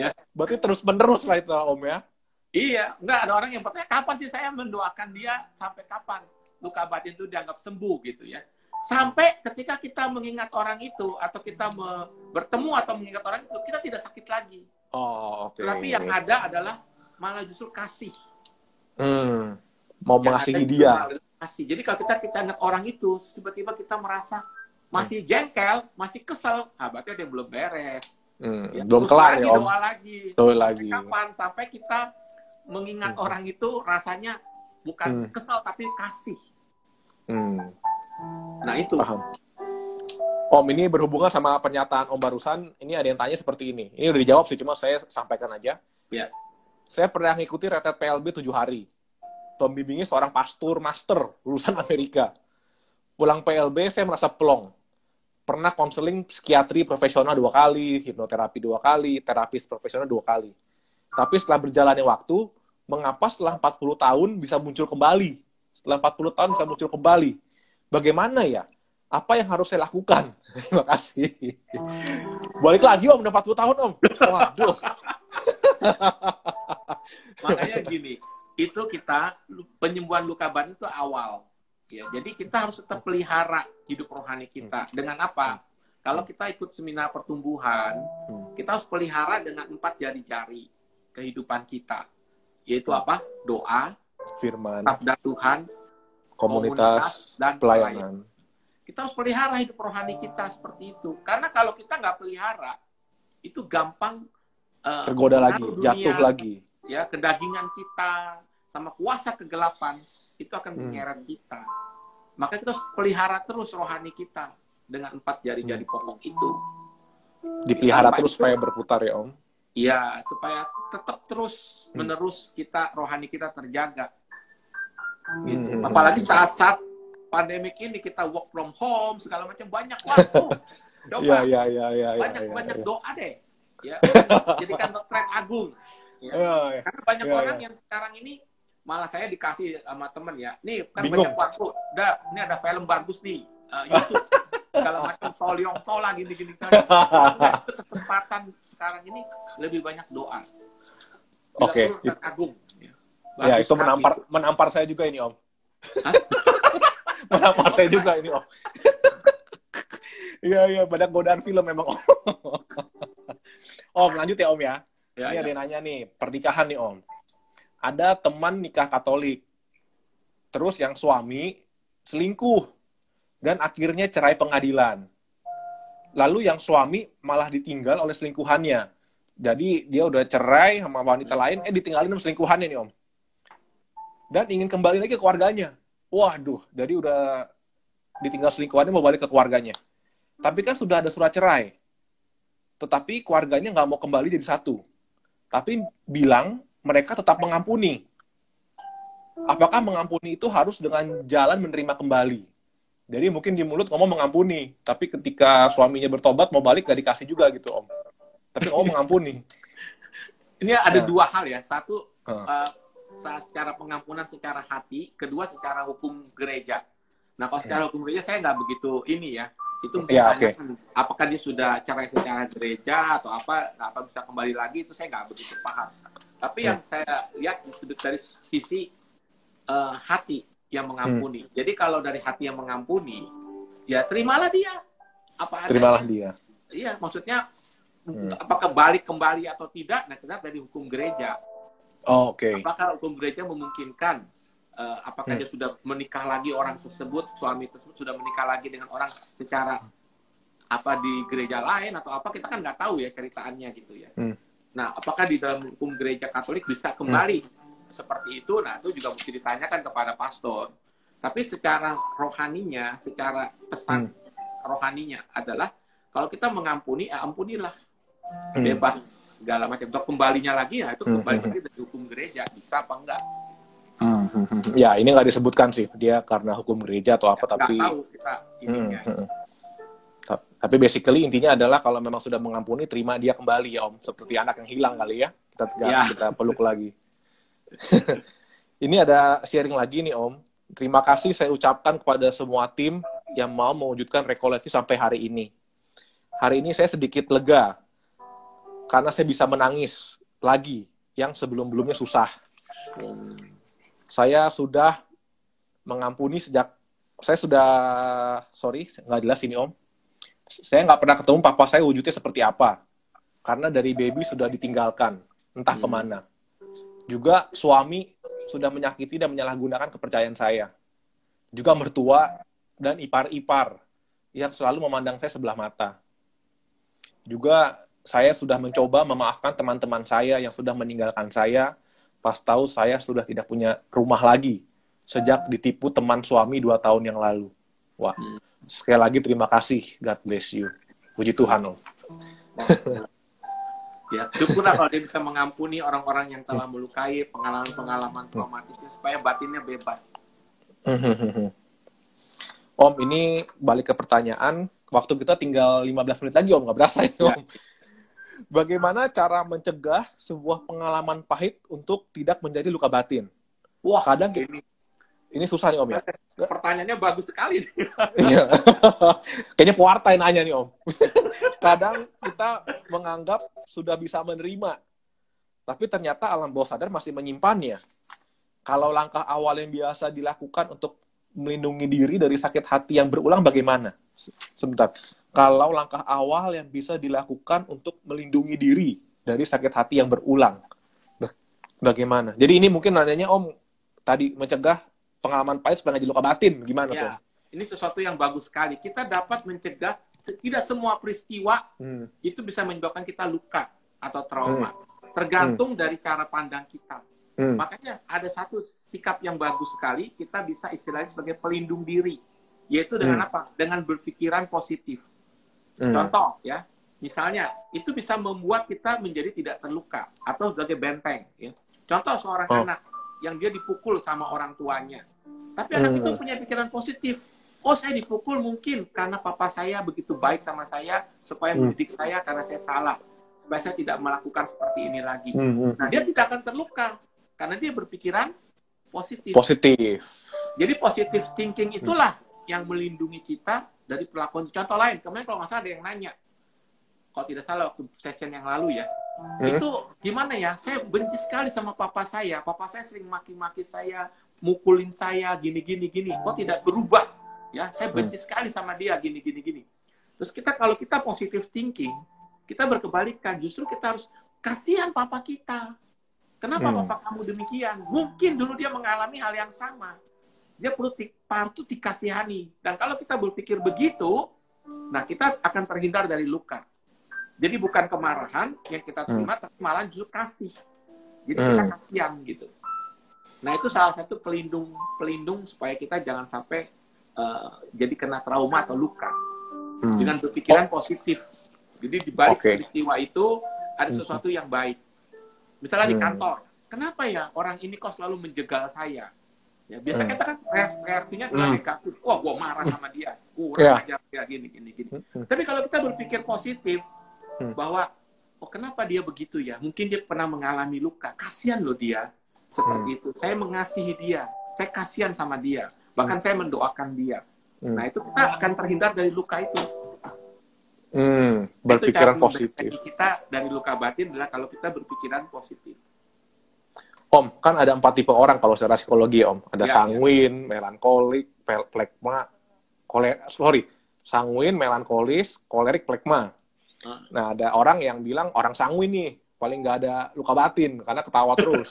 Ya. Berarti terus-menerus lah itu Om ya? Iya, enggak ada orang yang bertanya, kapan sih saya mendoakan dia, sampai kapan luka batin itu dianggap sembuh gitu ya. Sampai ketika kita mengingat orang itu, atau kita bertemu atau mengingat orang itu, kita tidak sakit lagi. Oh, oke. Tapi yang ada adalah malah justru kasih. Mau mengasihi dia. Jadi kalau kita ingat orang itu, tiba-tiba kita merasa masih jengkel, masih kesel, berarti ada yang belum beres. Ya, belum kelar ya Om. Doa lagi. Kapan sampai kita mengingat orang itu rasanya bukan kesel tapi kasih. Nah itu. Paham. Om, ini berhubungan sama pernyataan Om barusan. Ini ada yang tanya seperti ini. Ini udah dijawab sih, cuma saya sampaikan aja. Ya. Saya pernah ngikuti retret PLB 7 hari. Pembimbingnya seorang pastor master lulusan Amerika. Pulang PLB saya merasa plong. Pernah konseling psikiatri profesional 2 kali, hipnoterapi 2 kali, terapis profesional 2 kali. Tapi setelah berjalannya waktu, mengapa setelah 40 tahun bisa muncul kembali? Setelah 40 tahun bisa muncul kembali. Bagaimana ya? Apa yang harus saya lakukan? Terima kasih. Balik lagi Om, udah 40 tahun Om. Waduh. Makanya gini, itu kita penyembuhan luka batin itu awal ya, jadi kita harus tetap pelihara hidup rohani kita dengan apa? Kalau kita ikut seminar pertumbuhan kita harus pelihara dengan 4 jari-jari kehidupan kita. Yaitu apa? Doa, firman, sabda Tuhan, komunitas, dan pelayanan. Kita harus pelihara hidup rohani kita seperti itu. Karena kalau kita nggak pelihara, itu gampang tergoda lagi, jatuh lagi. Ya, kedagingan kita sama kuasa kegelapan itu akan menyeret kita. Maka kita harus pelihara terus rohani kita dengan 4 jari-jari pokok itu. Dipelihara terus supaya berputar ya Om. Iya, supaya tetap terus menerus kita rohani kita terjaga. Gitu. Apalagi saat-saat pandemik ini kita work from home segala macam, banyak waktu. Coba banyak doa deh. Ya, jadikan retret agung. Ya. Karena banyak orang yang sekarang ini malah saya dikasih sama temen ya. Nih kan banyak waktu. Ini ada film bagus nih. YouTube. Segala macam Tol lah gini-gini saja. Kesempatan sekarang ini lebih banyak doa. Oke. Agung. Ya, itu menampar saya juga ini Om. Menampar saya juga ini Om. Iya, banyak godaan film memang Om. Om, lanjut ya Om ya. Ini ada yang nanya nih, pernikahan nih Om. Ada teman nikah Katolik. Terus yang suami selingkuh. Dan akhirnya cerai pengadilan. Lalu yang suami malah ditinggal oleh selingkuhannya. Jadi dia udah cerai sama wanita lain, ditinggalin sama selingkuhannya nih Om. Dan ingin kembali lagi ke keluarganya. Waduh, jadi udah ditinggal selingkuhannya mau balik ke keluarganya. Tapi kan sudah ada surat cerai. Tetapi keluarganya nggak mau kembali jadi satu. Tapi bilang mereka tetap mengampuni. Apakah mengampuni itu harus dengan jalan menerima kembali? Jadi mungkin di mulut ngomong mengampuni, tapi ketika suaminya bertobat mau balik gak dikasih juga gitu Om. Tapi ngomong mengampuni. Ini ada dua hal ya. Satu, secara pengampunan secara hati. Kedua, secara hukum gereja. Nah, kalau secara hukum gereja saya nggak begitu ini ya. Itu apakah dia sudah cerai secara gereja atau apa bisa kembali lagi, itu saya nggak begitu paham. Tapi yang saya lihat dari sisi hati yang mengampuni. Jadi kalau dari hati yang mengampuni, ya terimalah dia. Terimalah dia. Iya, maksudnya apakah balik kembali atau tidak, nah kita dari hukum gereja. Apakah hukum gereja memungkinkan? Apakah dia sudah menikah lagi orang tersebut, suami tersebut sudah menikah lagi dengan orang secara di gereja lain atau apa, kita kan nggak tahu ya ceritaannya gitu ya. Nah, apakah di dalam hukum gereja Katolik bisa kembali seperti itu? Nah, itu juga mesti ditanyakan kepada pastor. Tapi secara rohaninya, secara pesan rohaninya adalah kalau kita mengampuni, ampunilah, bebas segala macam. Untuk kembalinya lagi, ya itu kembali lagi dari hukum gereja, bisa apa enggak? Ya, ini nggak disebutkan sih dia karena hukum gereja atau apa, tapi nggak tahu kita ininya. Tapi basically intinya adalah kalau memang sudah mengampuni, terima dia kembali ya Om, seperti anak yang hilang kali ya, kita peluk lagi. Ini ada sharing lagi nih Om. Terima kasih saya ucapkan kepada semua tim yang mau mewujudkan rekolektif sampai hari ini. Hari ini saya sedikit lega karena saya bisa menangis lagi yang sebelum-belumnya susah. Saya sudah mengampuni nggak jelas ini Om. Saya nggak pernah ketemu papa saya wujudnya seperti apa. Karena dari baby sudah ditinggalkan, entah kemana. Juga suami sudah menyakiti dan menyalahgunakan kepercayaan saya. Juga mertua dan ipar-ipar yang selalu memandang saya sebelah mata. Juga saya sudah mencoba memaafkan teman-teman saya yang sudah meninggalkan saya pas tahu saya sudah tidak punya rumah lagi sejak ditipu teman suami 2 tahun yang lalu. Wah, sekali lagi terima kasih. God bless you. Puji Tuhan, Om. Ya, syukurlah kalau dia bisa mengampuni orang-orang yang telah melukai, pengalaman-pengalaman traumatisnya, supaya batinnya bebas. Om, ini balik ke pertanyaan. Waktu kita tinggal 15 menit lagi, Om. Nggak berasa ini, Om. Bagaimana cara mencegah sebuah pengalaman pahit untuk tidak menjadi luka batin? Wah, kadang ini susah nih Om ya. Pertanyaannya bagus sekali. Iya. Kayaknya pewarta yang nanya nih Om. Kadang kita menganggap sudah bisa menerima, tapi ternyata alam bawah sadar masih menyimpannya. Kalau langkah awal yang biasa dilakukan untuk melindungi diri dari sakit hati yang berulang bagaimana? Sebentar. kalau langkah awal yang bisa dilakukan untuk melindungi diri dari sakit hati yang berulang. Bagaimana? Jadi ini mungkin nanyanya Om, tadi mencegah pengalaman pahit supaya nggak jadi luka batin. Gimana tuh? Ya, ini sesuatu yang bagus sekali. Kita dapat mencegah tidak semua peristiwa itu bisa menyebabkan kita luka atau trauma. Tergantung dari cara pandang kita. Makanya ada satu sikap yang bagus sekali, kita bisa istilahnya sebagai pelindung diri. Yaitu dengan apa? Dengan berpikiran positif. Contoh ya, misalnya itu bisa membuat kita menjadi tidak terluka atau sebagai benteng. Ya. Contoh seorang anak yang dia dipukul sama orang tuanya, tapi anak itu punya pikiran positif. Oh, saya dipukul mungkin karena papa saya begitu baik sama saya supaya mendidik saya karena saya salah, supaya saya tidak melakukan seperti ini lagi. Nah, dia tidak akan terluka karena dia berpikiran positif. Jadi positive thinking itulah yang melindungi kita dari perlakuan. Contoh lain, kemarin kalau nggak salah ada yang nanya, kalau tidak salah waktu session yang lalu ya, itu gimana ya, saya benci sekali sama papa saya sering maki-maki saya, mukulin saya, gini, kok tidak berubah, ya, saya benci sekali sama dia, gini. Terus kalau kita positive thinking, kita berkebalikan, justru kita harus kasihan papa kita. Kenapa papa kamu demikian? Mungkin dulu dia mengalami hal yang sama. Dia perlu dikasihani. Dan kalau kita berpikir begitu, nah kita akan terhindar dari luka. Jadi bukan kemarahan yang kita terima, tapi malah justru kasih. Jadi kita kasihan gitu. Nah itu salah satu pelindung supaya kita jangan sampai jadi kena trauma atau luka. Dengan berpikiran positif. Jadi di balik peristiwa itu ada sesuatu yang baik. Misalnya di kantor, kenapa ya orang ini kok selalu menjegal saya? Ya, biasa kita kan reaksinya negatif. Wah, gue marah sama dia. Kurang ajar dia, gini. Tapi kalau kita berpikir positif, bahwa, oh kenapa dia begitu ya? Mungkin dia pernah mengalami luka. Kasihan loh dia. Seperti itu. Saya mengasihi dia. Saya kasihan sama dia. Bahkan saya mendoakan dia. Nah, itu kita akan terhindar dari luka itu. Berpikiran positif. Kita dari luka batin adalah kalau kita berpikiran positif. Om, kan ada 4 tipe orang kalau secara psikologi, Om. Ada sanguin, melankolik, plekma, sanguin, melankolis, kolerik, plekma. Nah, ada orang yang bilang orang sanguin nih, paling nggak ada luka batin karena ketawa terus.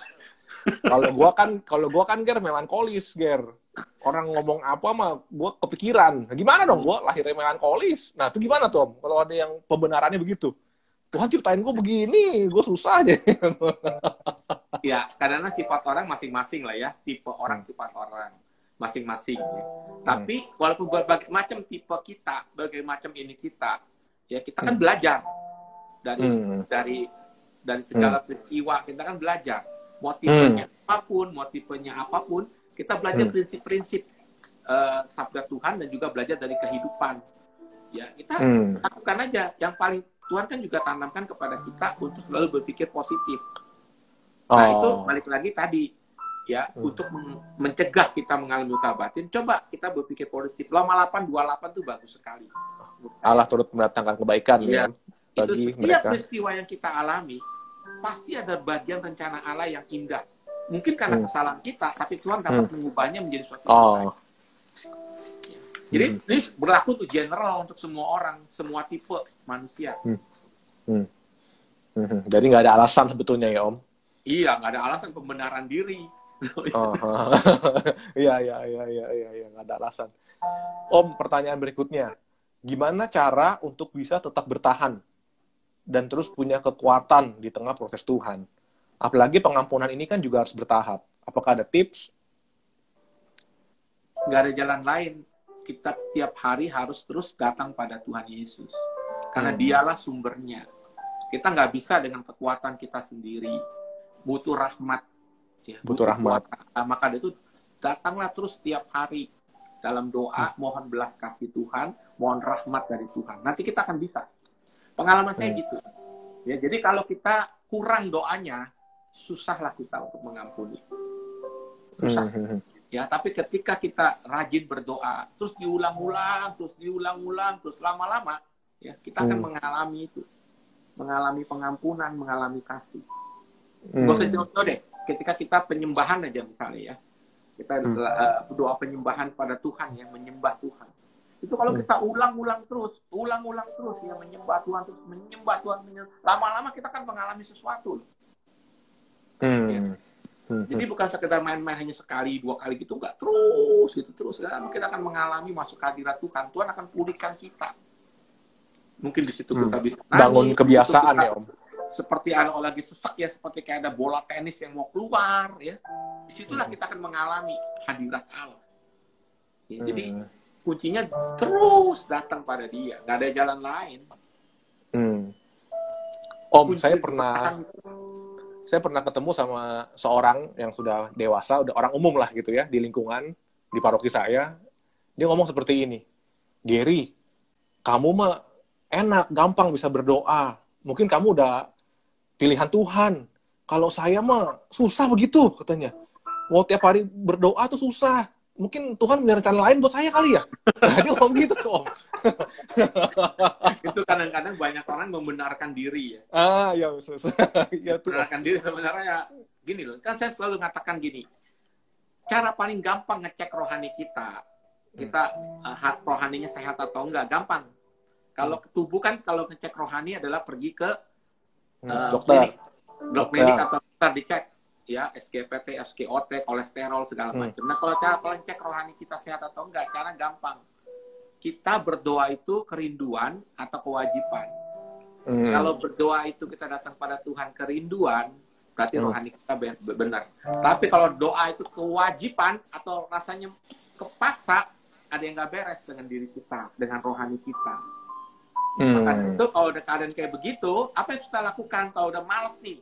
Kalau gua kan Ger melankolis, Ger. Orang ngomong apa mah gua kepikiran. Nah, gimana dong gua lahirnya melankolis? Nah, itu gimana tuh, Om? Kalau ada yang pembenarannya begitu. Tuhan ciptain gue begini, gue susah aja. Ya, karena sifat orang masing-masing lah ya. Tipe orang, sifat orang. Masing-masing. Ya. Tapi, walaupun berbagai macam tipe kita, berbagai macam ini kita, ya kita kan belajar. Dari segala peristiwa, kita kan belajar. Motifnya apapun, kita belajar prinsip-prinsip sabda Tuhan dan juga belajar dari kehidupan. Ya, kita lakukan aja. Yang paling Tuhan kan juga tanamkan kepada kita untuk selalu berpikir positif. Nah, itu balik lagi tadi. Ya, untuk mencegah kita mengalami luka batin, coba kita berpikir positif. Roma 8:28 itu bagus sekali. Allah turut mendatangkan kebaikan ya, bagi itu setiap peristiwa yang kita alami, pasti ada bagian rencana Allah yang indah. Mungkin karena kesalahan kita, tapi Tuhan dapat mengubahnya menjadi suatu yang baik. Jadi ini berlaku tuh general untuk semua orang, semua tipe manusia. Jadi nggak ada alasan sebetulnya ya, Om? Iya, nggak ada alasan pembenaran diri. Iya, nggak ada alasan. Om, pertanyaan berikutnya, gimana cara untuk bisa tetap bertahan dan terus punya kekuatan di tengah proses Tuhan? Apalagi pengampunan ini kan juga harus bertahap. Apakah ada tips? Nggak ada jalan lain. Kita tiap hari harus terus datang pada Tuhan Yesus. Karena dialah sumbernya. Kita nggak bisa dengan kekuatan kita sendiri. Butuh rahmat. Ya, butuh rahmat. Maka itu datanglah terus tiap hari. Dalam doa, mohon belas kasih Tuhan, mohon rahmat dari Tuhan. Nanti kita akan bisa. Pengalaman saya gitu. Ya, jadi kalau kita kurang doanya, susahlah kita untuk mengampuni. Susah. Ya, tapi ketika kita rajin berdoa, terus diulang-ulang, terus lama-lama, ya kita akan mengalami itu, mengalami pengampunan, mengalami kasih. Gak usah contoh deh, ketika kita penyembahan aja misalnya ya, kita berdoa penyembahan pada Tuhan, ya menyembah Tuhan. Itu kalau kita ulang-ulang terus ya, menyembah Tuhan terus, lama-lama kita kan mengalami sesuatu. Ya. Jadi bukan sekedar main-main hanya sekali, 2 kali gitu, enggak, terus ya. Kita akan mengalami masuk hadirat Tuhan. Tuhan akan pulihkan kita. Mungkin di situ kita bisa bangun kebiasaan ya Om. Seperti ada lagi sesak ya, seperti kayak ada bola tenis yang mau keluar ya. Disitulah kita akan mengalami hadirat Allah. Ya, jadi kuncinya terus datang pada Dia, nggak ada jalan lain. Om, saya pernah ketemu sama seorang yang sudah dewasa, udah orang umum lah gitu ya, di lingkungan, di paroki saya. Dia ngomong seperti ini, Gary, kamu mah enak, gampang bisa berdoa. Mungkin kamu udah pilihan Tuhan. Kalau saya mah susah begitu, katanya. Mau tiap hari berdoa tuh susah. Mungkin Tuhan punya rencana lain buat saya kali ya. Nah, dia ngomong gitu tuh, Om. Itu kadang-kadang banyak orang membenarkan diri ya. Ya, ya tuh. Membenarkan diri sebenarnya ya, gini loh. Kan saya selalu mengatakan gini. Cara paling gampang ngecek rohani kita rohaninya sehat atau enggak, gampang. Kalau tubuh kan, kalau ngecek rohani adalah pergi ke dokter medik atau dokter dicek ya, SGPT, SGOT, kolesterol segala macam. Nah, kalau cara paling cek rohani kita sehat atau enggak, cara gampang. Kita berdoa itu kerinduan atau kewajiban. Kalau berdoa itu kita datang pada Tuhan kerinduan, berarti rohani kita benar. Tapi kalau doa itu kewajiban atau rasanya kepaksa, ada yang nggak beres dengan diri kita, dengan rohani kita. Maka itu kalau udah keadaan kayak begitu, apa yang kita lakukan? Kalau udah males nih,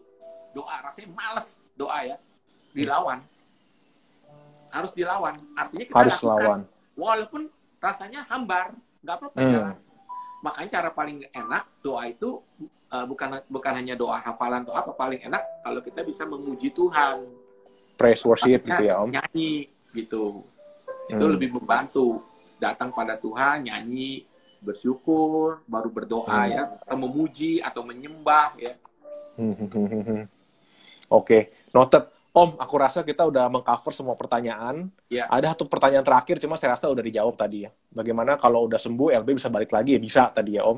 doa, rasanya males doa ya, dilawan. Harus dilawan. Artinya kita harus lakukan, lawan. Walaupun rasanya hambar, nggak apa-apa jalan. Makanya cara paling enak doa itu bukan hanya doa hafalan atau apa, paling enak kalau kita bisa memuji Tuhan. Praise worship gitu ya Om. Nyanyi gitu. Itu lebih membantu. Datang pada Tuhan, nyanyi, bersyukur, baru berdoa ya, atau memuji atau menyembah ya. Oke, noted. Om, aku rasa kita udah mengcover semua pertanyaan. Ya. Ada satu pertanyaan terakhir, cuma saya rasa udah dijawab tadi ya. Bagaimana kalau udah sembuh, LB bisa balik lagi? Ya bisa tadi ya Om.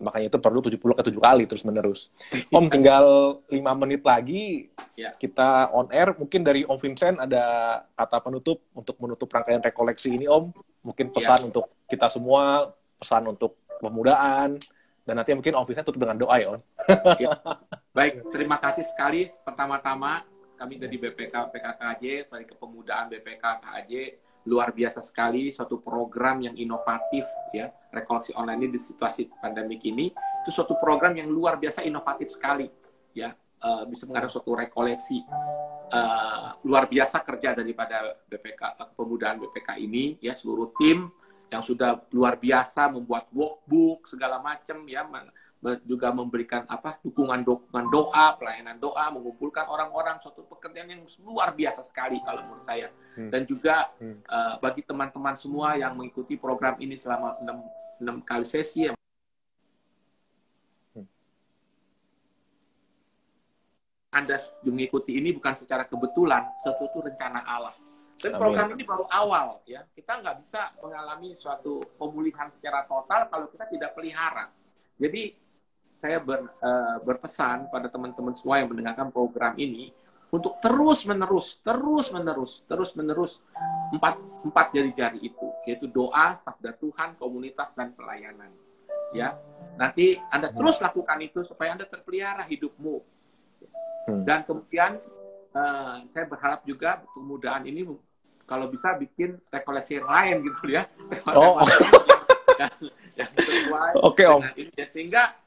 Makanya itu perlu 70 ke 7 kali terus-menerus. Om, tinggal 5 menit lagi, kita on air. Mungkin dari Om Vincent ada kata penutup untuk menutup rangkaian rekoleksi ini Om. Mungkin pesan untuk kita semua, pesan untuk pemudaan, dan nanti mungkin Om Vincent tutup dengan doa ya Om. Baik, terima kasih sekali. Pertama-tama, kami dari BPK PKKJ, dari Kepemudaan BPK KJ, luar biasa sekali, suatu program yang inovatif ya, rekoleksi online ini di situasi pandemik ini, itu suatu program yang luar biasa inovatif sekali ya, bisa mengadakan suatu rekoleksi luar biasa kerja daripada BPK Kepemudaan BPK ini ya, seluruh tim yang sudah luar biasa membuat workbook segala macam ya, juga memberikan dukungan doa, pelayanan doa, mengumpulkan orang-orang, suatu pekerjaan yang luar biasa sekali kalau menurut saya. Dan juga bagi teman-teman semua yang mengikuti program ini selama 6 kali sesi, yang Anda mengikuti ini bukan secara kebetulan, sesuatu rencana Allah. Dan program ini baru awal ya, kita nggak bisa mengalami suatu pemulihan secara total kalau kita tidak pelihara. Jadi saya berpesan pada teman-teman semua yang mendengarkan program ini untuk terus-menerus empat jari-jari itu, yaitu doa, sabda Tuhan, komunitas, dan pelayanan. Ya, nanti Anda terus lakukan itu supaya Anda terpelihara hidupmu. Dan kemudian saya berharap juga pemudaan ini kalau bisa bikin rekoleksi yang lain gitu ya. Yang sesuai dengan ini, sehingga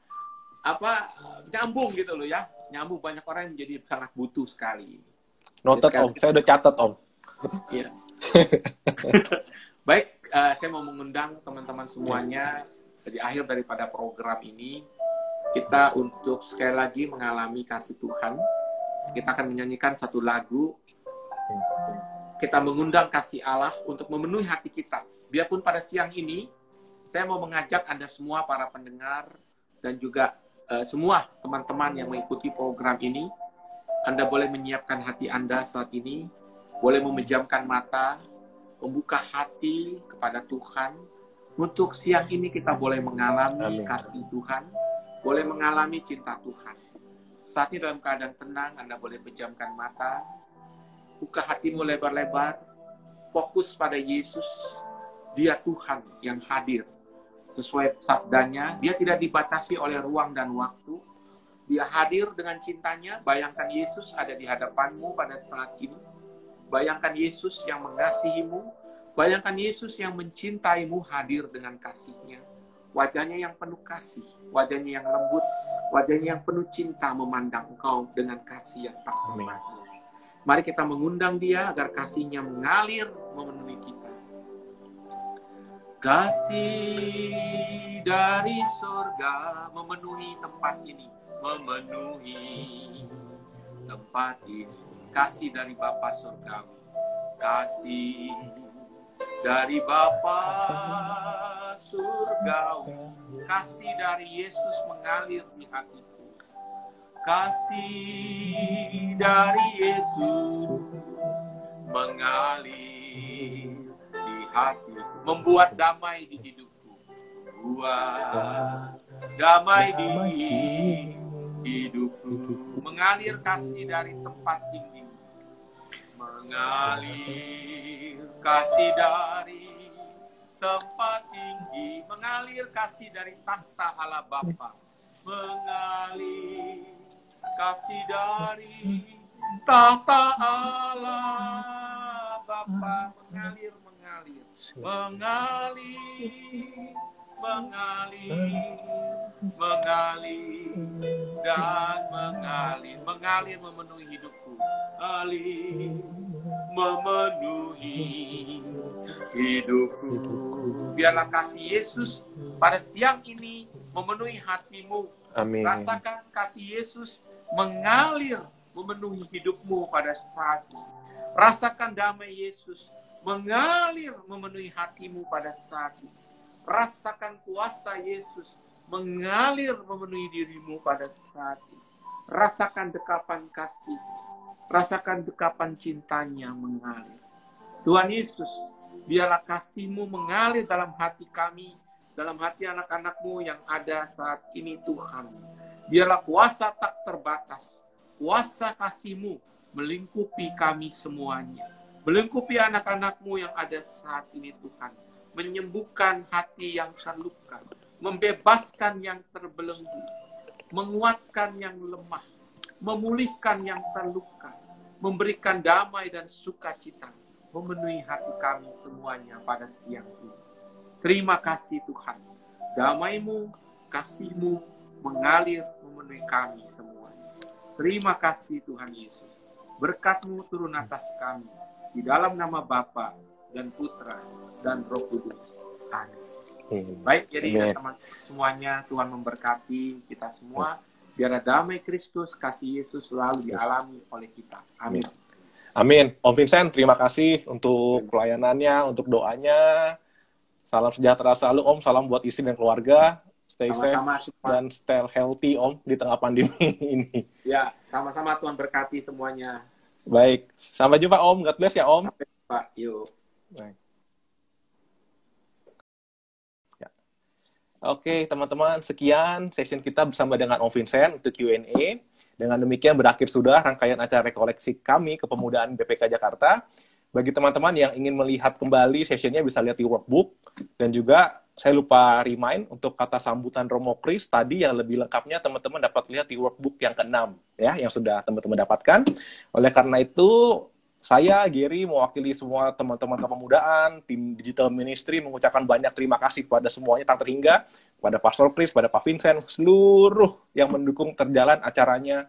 nyambung gitu loh ya, nyambung, banyak orang yang menjadi sangat butuh sekali. Noted Om, saya udah catat Om. Iya. Baik, saya mau mengundang teman-teman semuanya di akhir daripada program ini, kita untuk sekali lagi mengalami kasih Tuhan. Kita akan menyanyikan satu lagu, kita mengundang kasih Allah untuk memenuhi hati kita. Biarpun pada siang ini saya mau mengajak Anda semua, para pendengar, dan juga semua teman-teman yang mengikuti program ini, Anda boleh menyiapkan hati Anda saat ini, boleh memejamkan mata, membuka hati kepada Tuhan, Untuk siang ini kita boleh mengalami kasih Tuhan, boleh mengalami cinta Tuhan. Saat ini dalam keadaan tenang, Anda boleh pejamkan mata, buka hatimu lebar-lebar, fokus pada Yesus. Dia Tuhan yang hadir. Sesuai sabdanya, dia tidak dibatasi oleh ruang dan waktu. Dia hadir dengan cintanya. Bayangkan Yesus ada di hadapanmu pada saat ini. Bayangkan Yesus yang mengasihimu. Bayangkan Yesus yang mencintaimu hadir dengan kasih-Nya. Wajahnya yang penuh kasih, wajahnya yang lembut, wajahnya yang penuh cinta memandang engkau dengan kasih yang tak terbatas. Mari kita mengundang dia agar kasih-Nya mengalir memenuhi kita. Kasih dari surga memenuhi tempat ini, memenuhi tempat ini. Kasih dari Bapa surgawi, kasih dari Bapa surgawi, kasih dari Yesus mengalir di hatiku. Kasih dari Yesus mengalir di hatiku, membuat damai di hidupku, membuat damai di hidupku, mengalir kasih dari tempat tinggi, mengalir kasih dari tempat tinggi, mengalir kasih dari tahta Allah Bapa, mengalir kasih dari tahta Allah Bapa, mengalir, mengalir, mengalir, mengalir, mengalir, dan mengalir, mengalir memenuhi hidupku, mengalir memenuhi hidupku. Biarlah kasih Yesus pada siang ini memenuhi hatimu. Amin. Rasakan kasih Yesus mengalir memenuhi hidupmu pada saat ini. Rasakan damai Yesus mengalir memenuhi hatimu pada saat ini. Rasakan kuasa Yesus mengalir memenuhi dirimu pada saat ini. Rasakan dekapan kasih, rasakan dekapan cintanya mengalir. Tuhan Yesus, biarlah kasih-Mu mengalir dalam hati kami, dalam hati anak-anak-Mu yang ada saat ini Tuhan. Biarlah kuasa tak terbatas, kuasa kasih-Mu melingkupi kami semuanya. Melingkupi anak-anak-Mu yang ada saat ini Tuhan. Menyembuhkan hati yang terluka, membebaskan yang terbelenggu, menguatkan yang lemah, memulihkan yang terluka, memberikan damai dan sukacita, memenuhi hati kami semuanya pada siang ini. Terima kasih Tuhan, damai-Mu, kasih-Mu mengalir memenuhi kami semuanya. Terima kasih Tuhan Yesus, berkat-Mu turun atas kami, di dalam nama Bapa dan Putra dan Roh Kudus. Amin. Baik, jadi teman semuanya, Tuhan memberkati kita semua. Biar damai Kristus, kasih Yesus selalu dialami oleh kita. Amin. Amin. Om Vincent, terima kasih untuk pelayanannya, untuk doanya. Salam sejahtera selalu, Om. Salam buat istri dan keluarga. Stay safe dan stay healthy, Om, di tengah pandemi ini. Ya, sama-sama Tuhan berkati semuanya. Baik. Sampai jumpa, Om. God bless ya, Om. Sampai jumpa. Yuk. Baik. Oke, teman-teman, sekian session kita bersama dengan Om Vincent untuk Q&A. Dengan demikian berakhir sudah rangkaian acara rekoleksi kami Kepemudaan BPK Jakarta. Bagi teman-teman yang ingin melihat kembali sessionnya bisa lihat di workbook. Dan juga saya lupa remind untuk kata sambutan Romo Kris tadi yang lebih lengkapnya teman-teman dapat lihat di workbook yang ke-6 ya, yang sudah teman-teman dapatkan. Oleh karena itu, saya, Gary, mewakili semua teman-teman kepemudaan, tim Digital Ministry, mengucapkan banyak terima kasih kepada semuanya tak terhingga, kepada Pastor Chris, kepada Pak Vincent, seluruh yang mendukung terjalan acaranya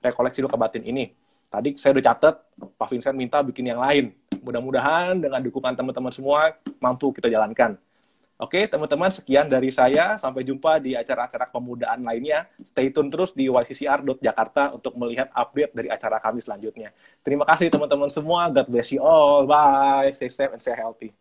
Rekoleksi Luka Batin ini. Tadi saya udah catat, Pak Vincent minta bikin yang lain. Mudah-mudahan dengan dukungan teman-teman semua, mampu kita jalankan. Oke, teman-teman, sekian dari saya. Sampai jumpa di acara-acara kepemudaan lainnya. Stay tune terus di yccr.jakarta untuk melihat update dari acara kami selanjutnya. Terima kasih teman-teman semua. God bless you all. Bye. Stay safe and stay healthy.